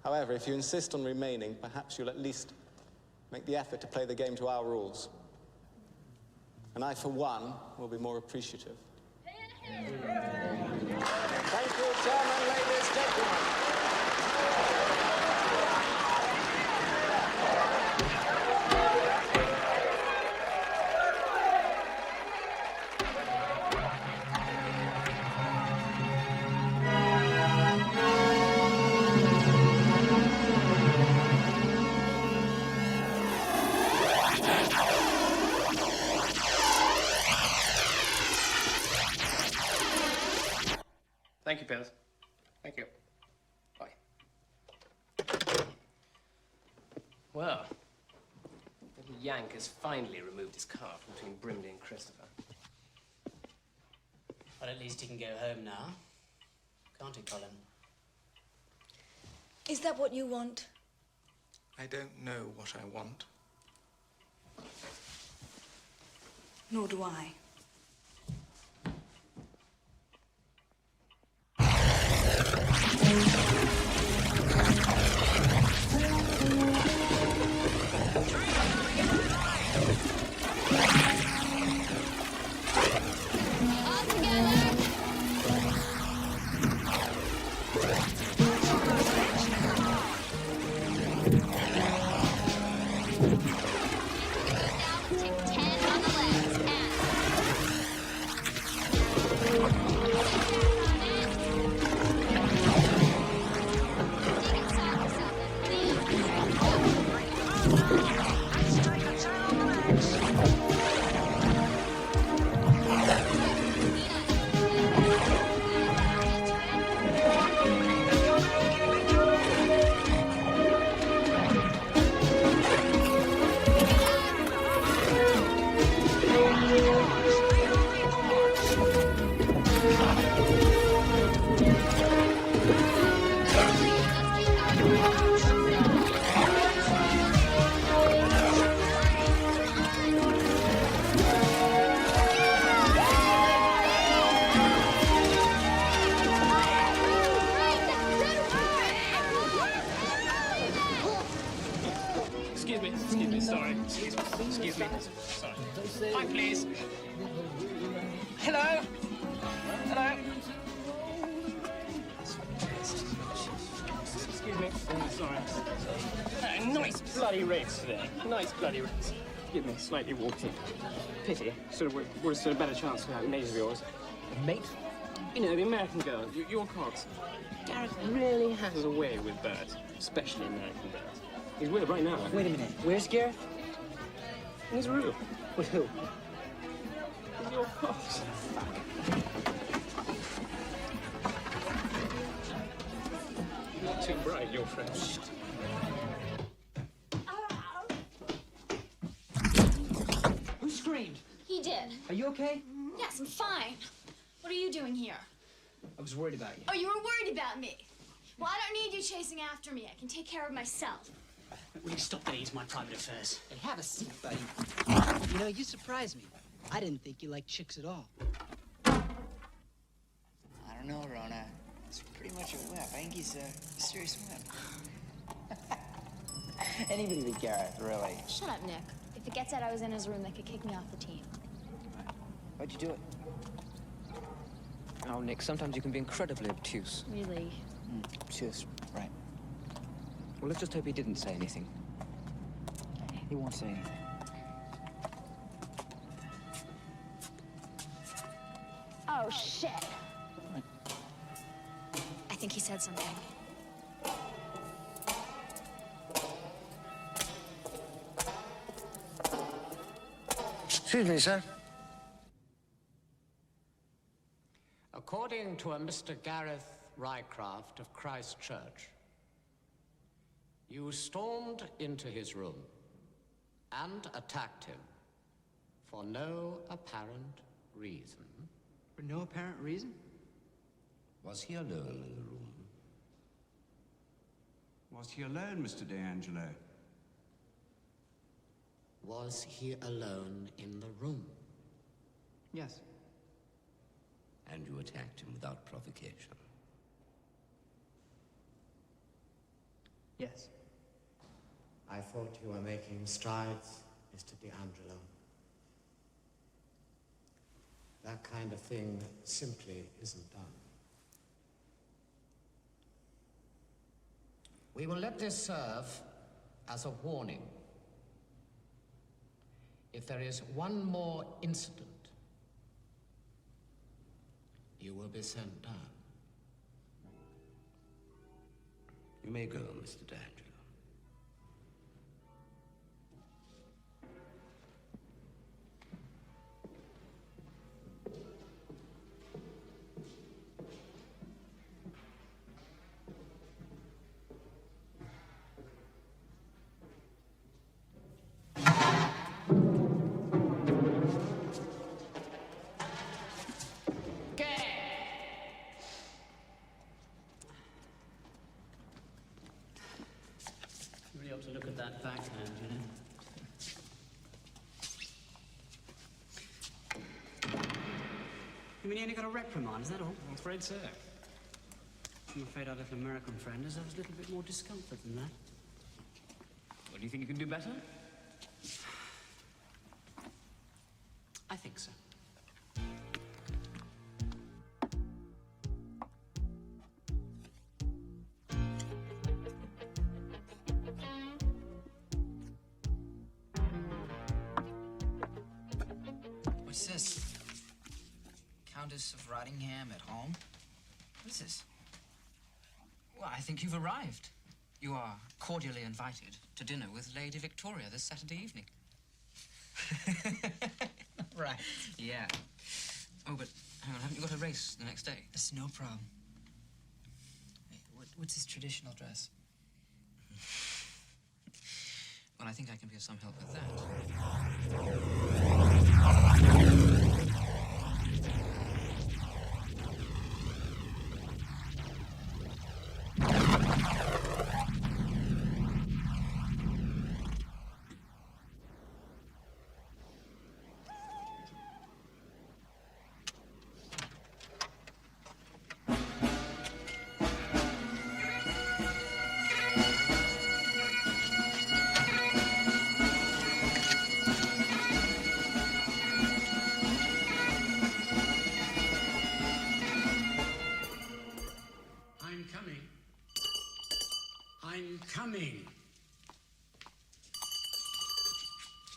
However, if you insist on remaining, perhaps you'll at least make the effort to play the game to our rules. And I, for one, will be more appreciative. Thank you, Chairman, ladies, gentlemen. Thank you, Piers. Thank you. Bye. Well, little Yank has finally removed his card from between Brimley and Christopher. Well, at least he can go home now. Can't he, Colin? Is that what you want? I don't know what I want. Nor do I. Excuse me, sorry. Excuse me. Sorry. Hi, please. Hello? Hello? Excuse me. Sorry. Nice bloody race today. Nice bloody race. Forgive me, slightly walking. Pity. We're sort of better chance for that mate of yours. Mate? You know, the American girl, your Cox. Gareth really has a way with birds, especially American birds. He's with her right now. Wait a minute. Where's Gareth? In his room. With who? With your boss. Not too bright, your friend. Who screamed? He did. Are you okay? Yes, I'm fine. What are you doing here? I was worried about you. Oh, you were worried about me. Well, I don't need you chasing after me. I can take care of myself. Will you stop getting into my private affairs? Hey, have a seat, buddy. You know, you surprised me. I didn't think you liked chicks at all. I don't know, Rona. It's pretty much a whip. I think he's a serious whip. Anybody but Gareth, really. Shut up, Nick. If it gets out I was in his room, they could kick me off the team. Why'd you do it? Oh, Nick, sometimes you can be incredibly obtuse. Really? Obtuse, right. Well, let's just hope he didn't say anything. He won't say anything. Oh, shit. I think he said something. Excuse me, sir. According to a Mr. Gareth Rycraft of Christ Church, you stormed into his room and attacked him for no apparent reason. For no apparent reason? Was he alone in the room? Was he alone, Mr. D'Angelo? Was he alone in the room? Yes. And you attacked him without provocation? Yes. I thought you were making strides, Mr. D'Angelo. That kind of thing simply isn't done. We will let this serve as a warning. If there is one more incident, you will be sent down. You may go, Mr. D'Angelo. You really ought to look at that backhand, you know. You mean you only got a reprimand, is that all? I'm afraid so. I'm afraid our little American friend deserves a little bit more discomfort than that. Well, do you think you can do better? I think so. What's this? Countess of Rottingham at home? What is this? Well, I think you've arrived. You are cordially invited to dinner with Lady Victoria this Saturday evening. Right. Yeah. Oh, but hang on, haven't you got a race the next day? That's no problem. Hey, what's his traditional dress? Well, I think I can be of some help with that. I'm coming. I'm coming.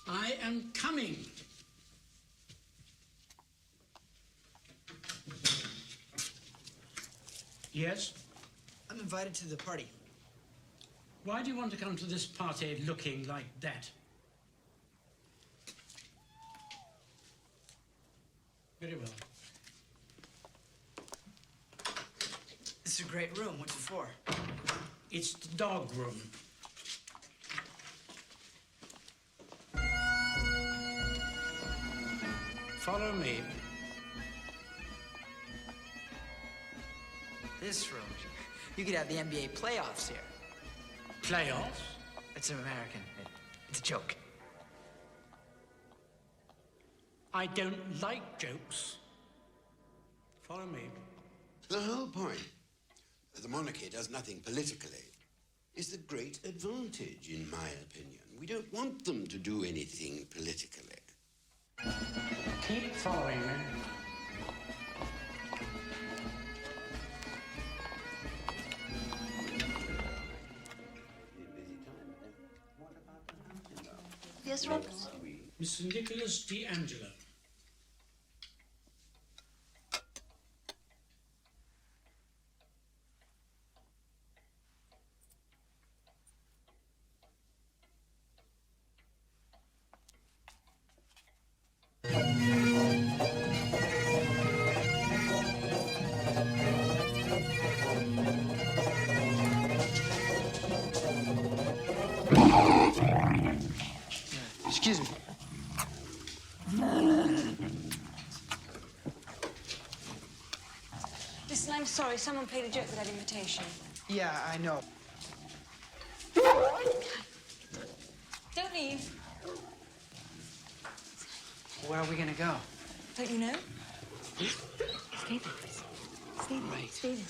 I am coming. Yes? I'm invited to the party. Why do you want to come to this party looking like that? Very well. This is a great room. What's it for? It's the dog room. Follow me. This room. You could have the NBA playoffs here. Playoffs? It's American. It's a joke. I don't like jokes. Follow me. The whole point that the monarchy does nothing politically is the great advantage, in my opinion. We don't want them to do anything politically. Keep following me. Yes, Robert? Mr. Nicholas D'Angelo. Excuse me. Listen, I'm sorry. Someone played a joke with that invitation. Yeah, I know. Don't leave. Where are we gonna go? Don't you know? Stay there, please. Stay there. Right. Stay there.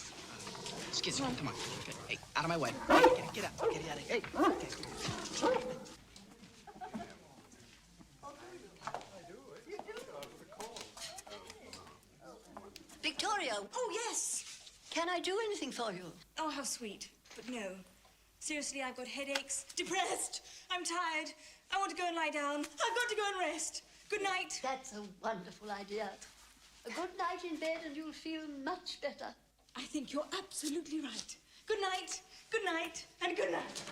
Excuse me. Come on. Okay. Hey, out of my way. Get out. Get out of here. Hey. Okay. Victoria, Oh, yes. can I do anything for you? Oh, how sweet. But no. Seriously, I've got headaches, depressed. I'm tired. I want to go and lie down. I've got to go and rest. Good night. That's a wonderful idea. A good night in bed and you'll feel much better. I think you're absolutely right. Good night, and good night.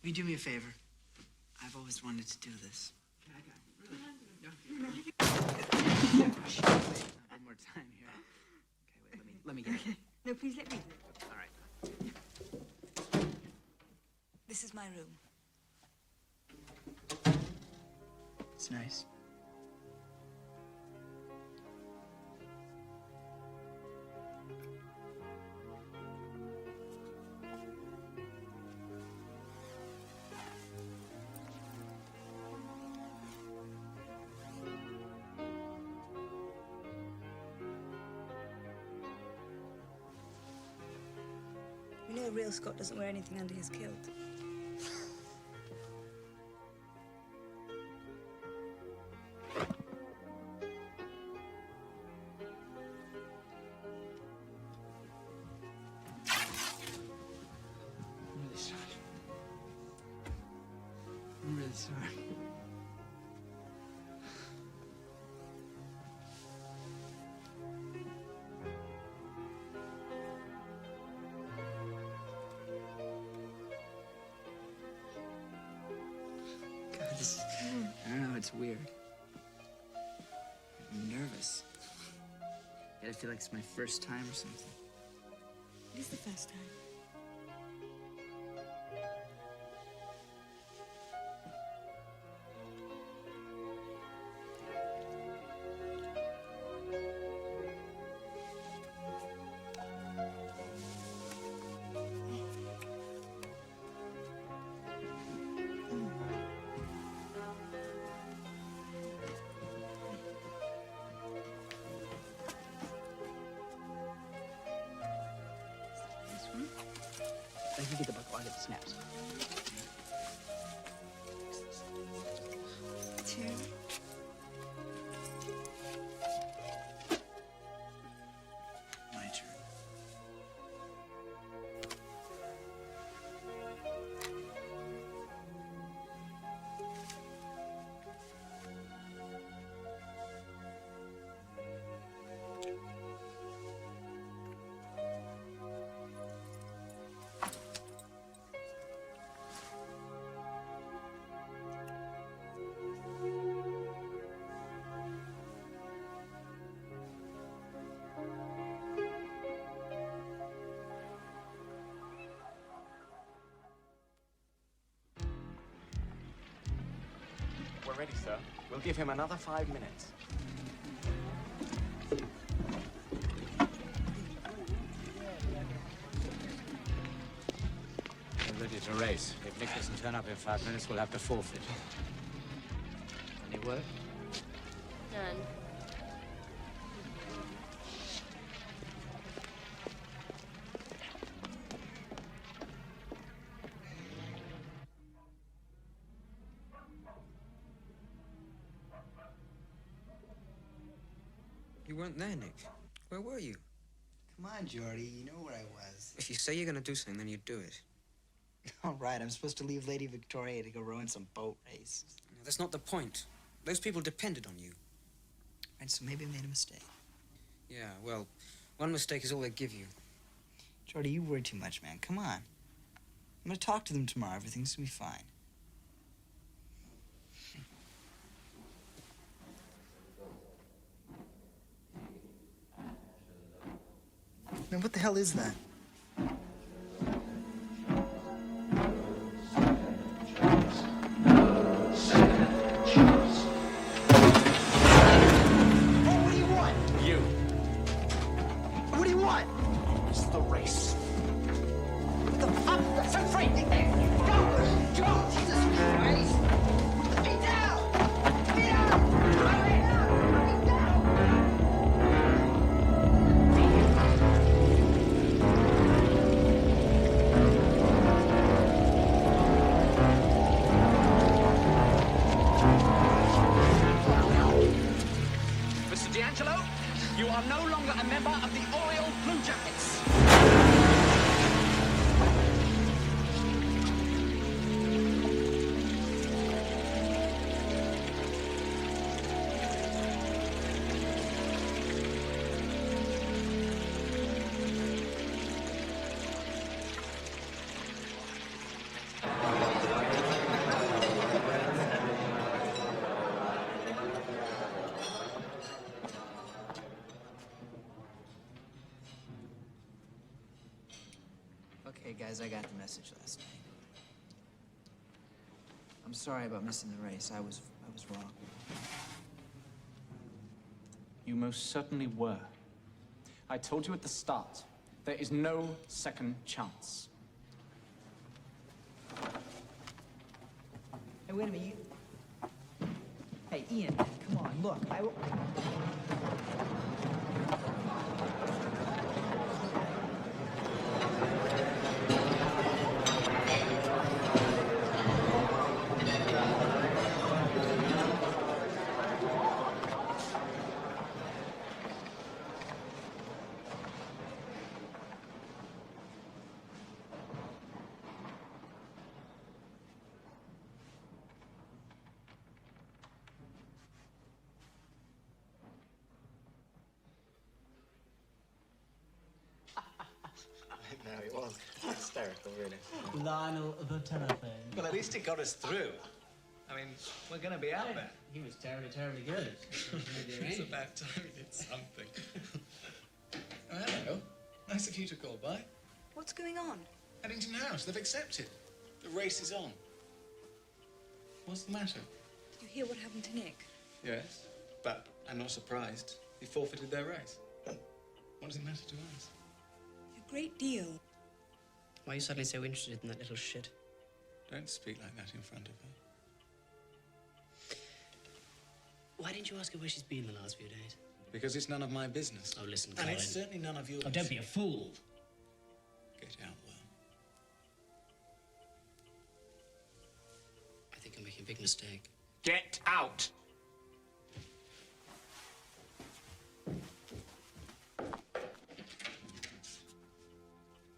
Will you do me a favor? I've always wanted to do this. One more time here. Okay, wait, let me get it. No, please let me. All right. This is my room. It's nice. You know a real Scot doesn't wear anything under his kilt. I'm really sorry. God, this, I don't know, it's weird. I'm nervous. Yet I feel like it's my first time or something. It is the first time. Like, you get the buckle, I'll get the snaps. 2. My turn. ready, sir. We'll give him another 5 minutes. We're ready to race. If Nick doesn't turn up in 5 minutes, we'll have to forfeit. Any word? None. You weren't there, Nick. Where were you? Come on, Jordy. You know where I was. If you say you're gonna do something, then you do it. All right, I'm supposed to leave Lady Victoria to go row in some boat race. No, that's not the point. Those people depended on you. Right, so maybe I made a mistake. Yeah, well, one mistake is all they give you. Jordy, you worry too much, man. Come on. I'm gonna talk to them tomorrow. Everything's gonna be fine. Man, what the hell is that? Hey, what do you want? You. What do you want? It's the race. What the fuck? That's so frightening. Go! Go! Jesus Christ! Let me down! Let me down! Let me down! Let me down! Mr. D'Angelo, you are no longer a member of the Oriole Blue Jackets. Okay, guys, I got the message last night. I'm sorry about missing the race. I was wrong. You most certainly were. I told you at the start, there is no second chance. Hey, wait a minute. Hey, Ian, come on, look. No, it was hysterical, really. Lionel the telephone. Well, at least it got us through. I mean, we're going to be out there. He was terribly, terribly good. It's about time we did something. Oh, hello. Nice of you to call by. What's going on? Eddington House, they've accepted. The race is on. What's the matter? Did you hear what happened to Nick? Yes, but I'm not surprised. They forfeited their race. What does it matter to us? A great deal. Why are you suddenly so interested in that little shit? Don't speak like that in front of her. Why didn't you ask her where she's been the last few days? Because it's none of my business. Oh, listen, And Colin. it's certainly none of yours. Oh, don't be a fool. Get out, Will. I think I'm making a big mistake. Get out!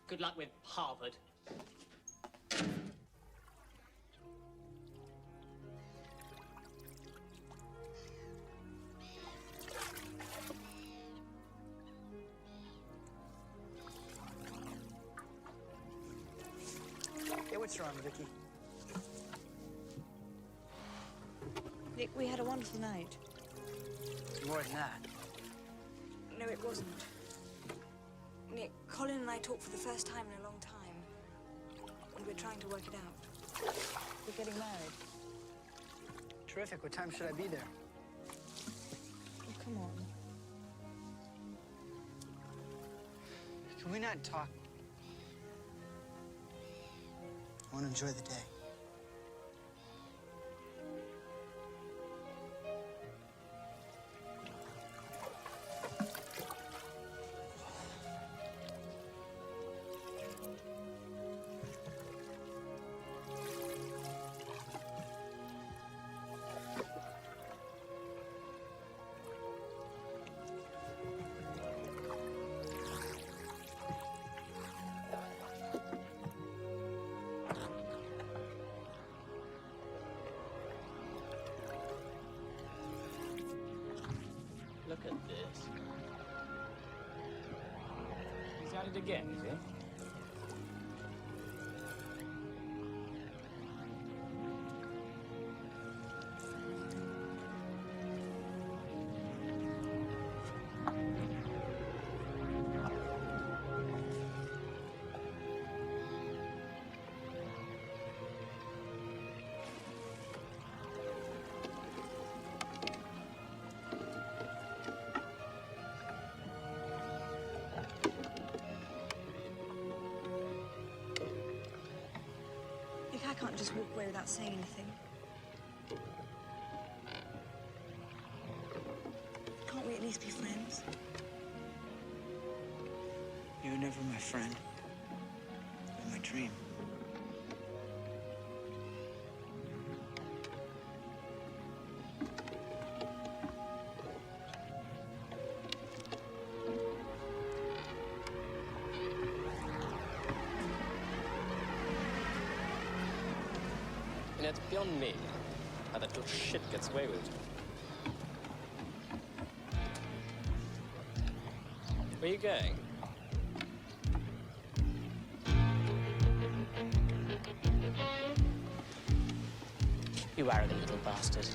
Good luck with Harvard. Hey, what's wrong, Vicky? Nick, we had a wonderful night. More than that. No, it wasn't. Nick, Colin and I talked for the first time in a long time. And we're trying to work it out. We're getting married. Terrific. What time should I be there? Oh, come on. Can we not talk? I want to enjoy the day. Look at this. He's at it again, is he? Look, I can't just walk away without saying anything. Can't we at least be friends? You were never my friend. You were my dream. And it's beyond me how that little shit gets away with it. Where are you going? You arrogant little bastard.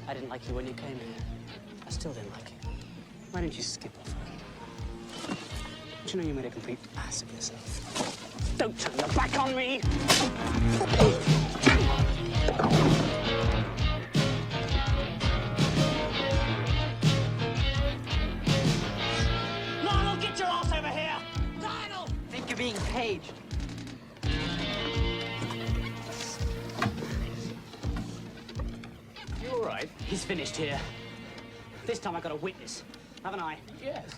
I didn't like you when you came here. I still didn't like you. Why didn't you skip off her? Don't you know you made a complete ass of yourself? Don't turn your back on me! Lionel, get your ass over here! Lionel! I think you're being paged. You all right? He's finished here. This time I got a witness, haven't I? Yes.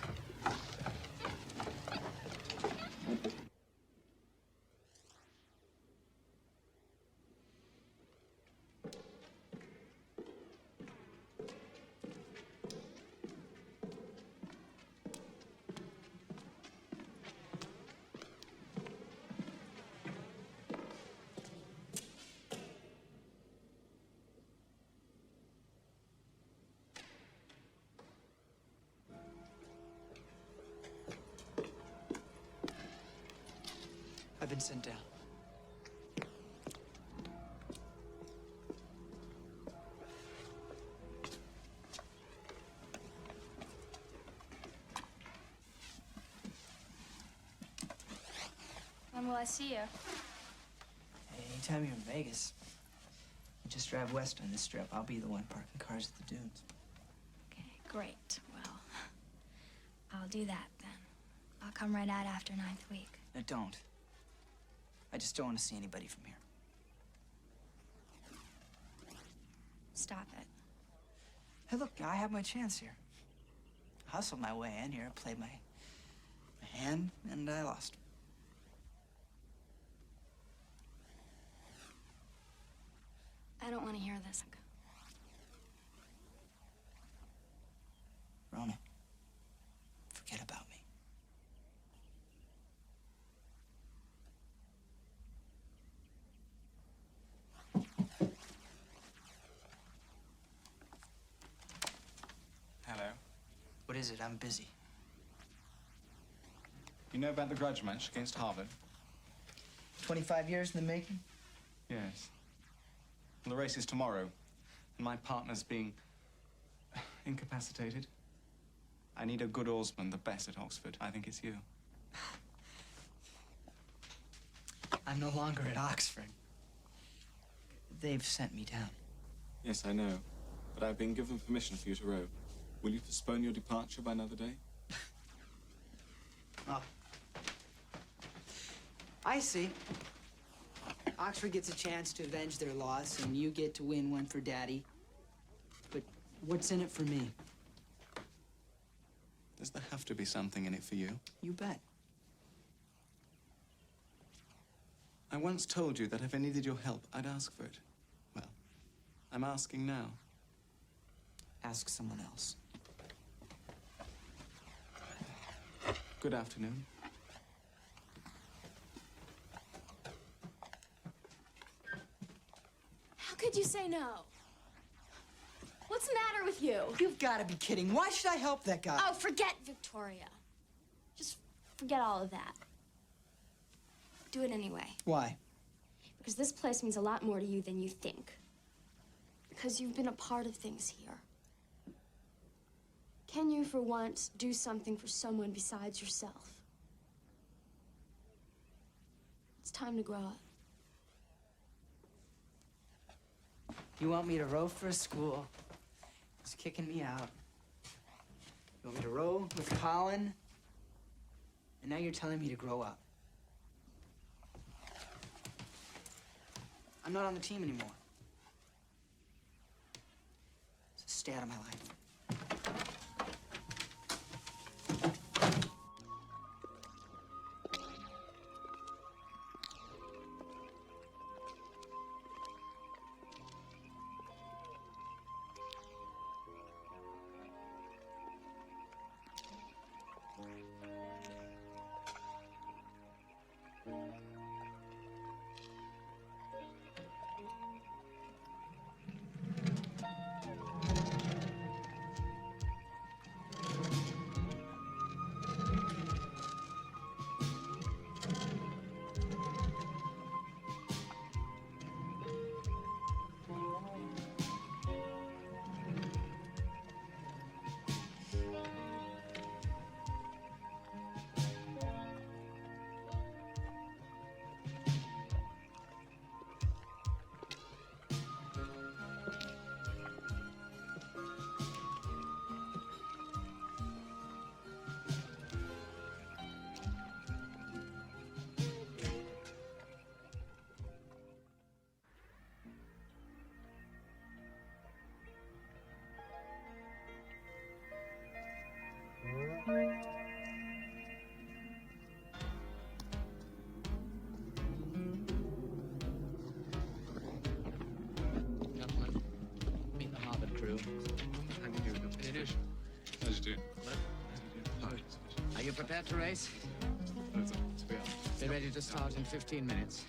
I've been sent down. When will I see you? Anytime you're in Vegas, you just drive west on this strip. I'll be the one parking cars at the dunes. Okay, great. Well, I'll do that then. I'll come right out after 9th week. No, don't. I just don't want to see anybody from here. Stop it. Hey, look, I have my chance here. I hustled my way in here, played my hand, and I lost. I don't want to hear this. Rona, forget about me. Hello. What is it? I'm busy. You know about the grudge match against Harvard? 25 years in the making? Yes. Well, the race is tomorrow, and my partner's being incapacitated. I need a good oarsman, the best at Oxford. I think it's you. I'm no longer at Oxford. They've sent me down. Yes, I know. But I've been given permission for you to row. Will you postpone your departure by another day? Oh. I see. Oxford gets a chance to avenge their loss, and you get to win one for Daddy. But what's in it for me? Does there have to be something in it for you? You bet. I once told you that if I needed your help, I'd ask for it. Well, I'm asking now. Ask someone else. Good afternoon. How could you say no? What's the matter with you? You've got to be kidding. Why should I help that guy? Oh, forget Victoria. Just forget all of that. Do it anyway. Why? Because this place means a lot more to you than you think. Because you've been a part of things here. Can you, for once, do something for someone besides yourself? It's time to grow up. You want me to row for a school? It's kicking me out. You want me to row with Colin? And now you're telling me to grow up. I'm not on the team anymore. So stay out of my life. Gentlemen, meet the Harvard crew. How do you do? How do you do? How do you do? Are you prepared to race? Be ready to start in 15 minutes.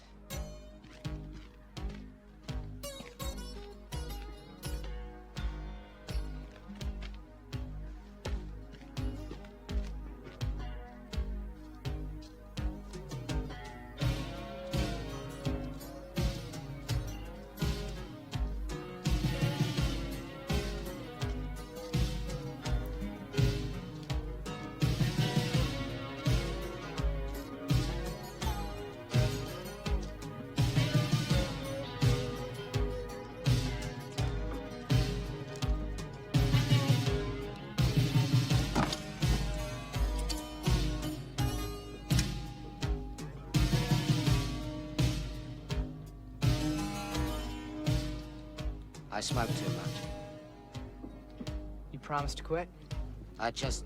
I smoke too much. You promised to quit? I just...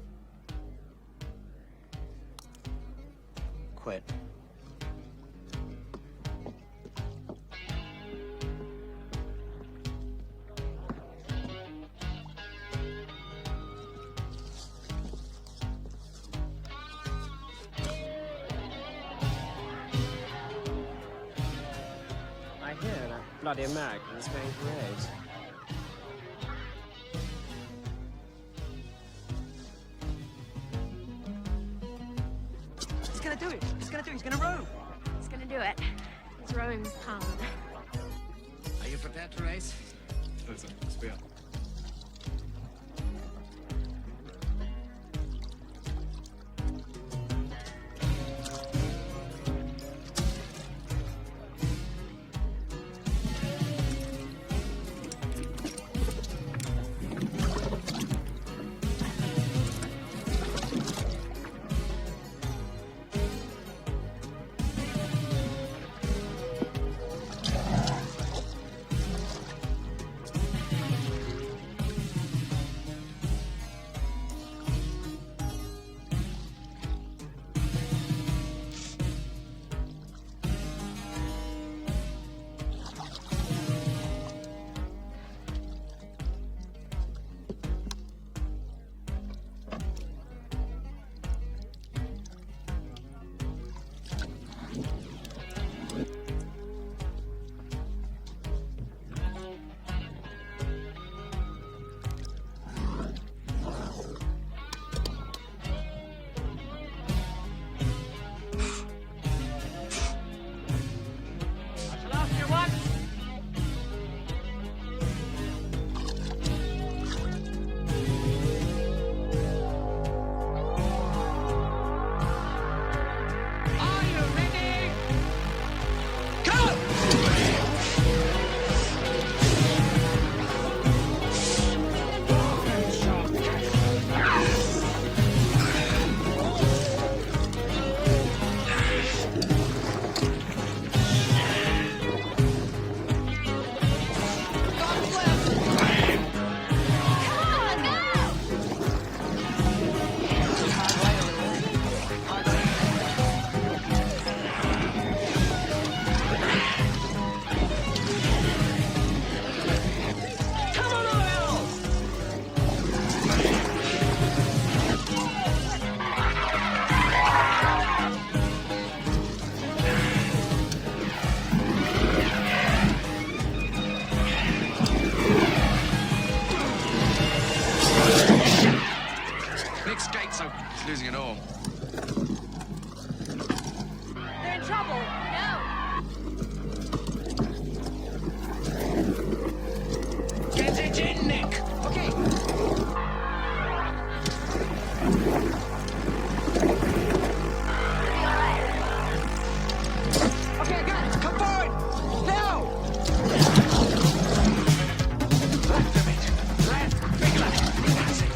quit. I hear that bloody American's going great. He's gonna do it. He's gonna do it. He's gonna row. He's gonna do it. He's rowing with Colin. Are you prepared to race? Rick's gate's open. He's losing it all. They're in trouble. No. Get it in, Nick! Okay. Okay, I got it. Come forward. Now. Left of it. Left. Big left. That's it.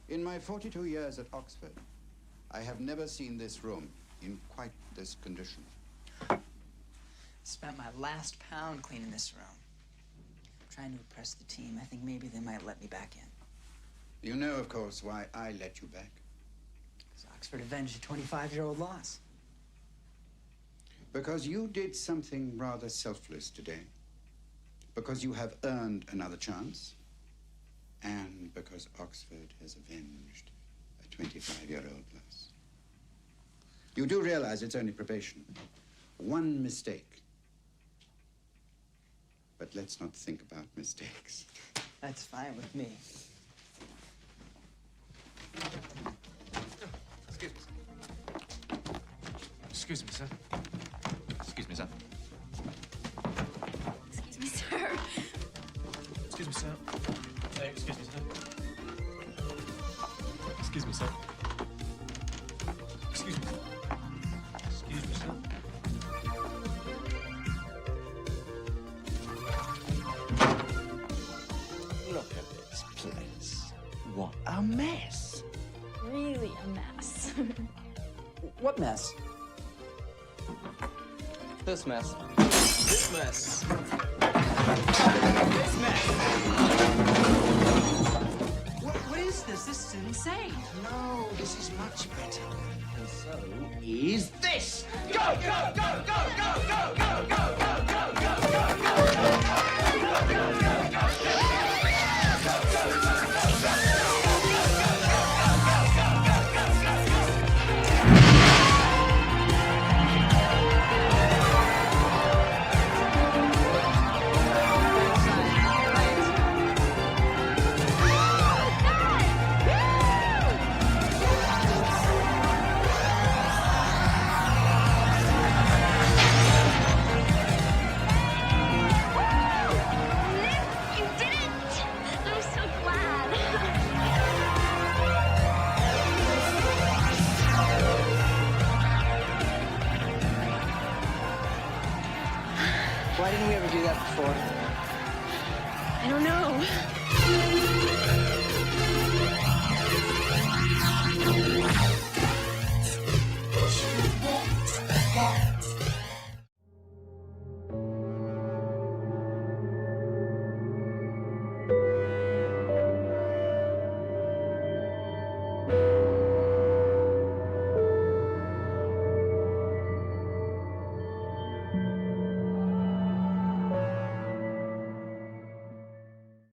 In my 42 years at Oxford, I have never seen this room in quite this condition. Spent my last pound cleaning this room. Trying to impress the team. I think maybe they might let me back in. You know, of course, why I let you back. Because Oxford avenged a 25-year-old loss. Because you did something rather selfless today. Because you have earned another chance. And because Oxford has avenged a 25-year-old loss. You do realize it's only probation. One mistake. But let's not think about mistakes. That's fine with me. Excuse me, sir. Excuse me, sir. Excuse me, sir. Excuse me, sir. Excuse me, sir. Excuse me, sir. Excuse me, sir. Excuse me, sir. Look at this place. What a mess. Really a mess. What mess? This mess. This mess. This mess. What is this? This is insane. No, this is much better. And so is this. Go, go, go, go, go, go, go, go, go, go, I don't know.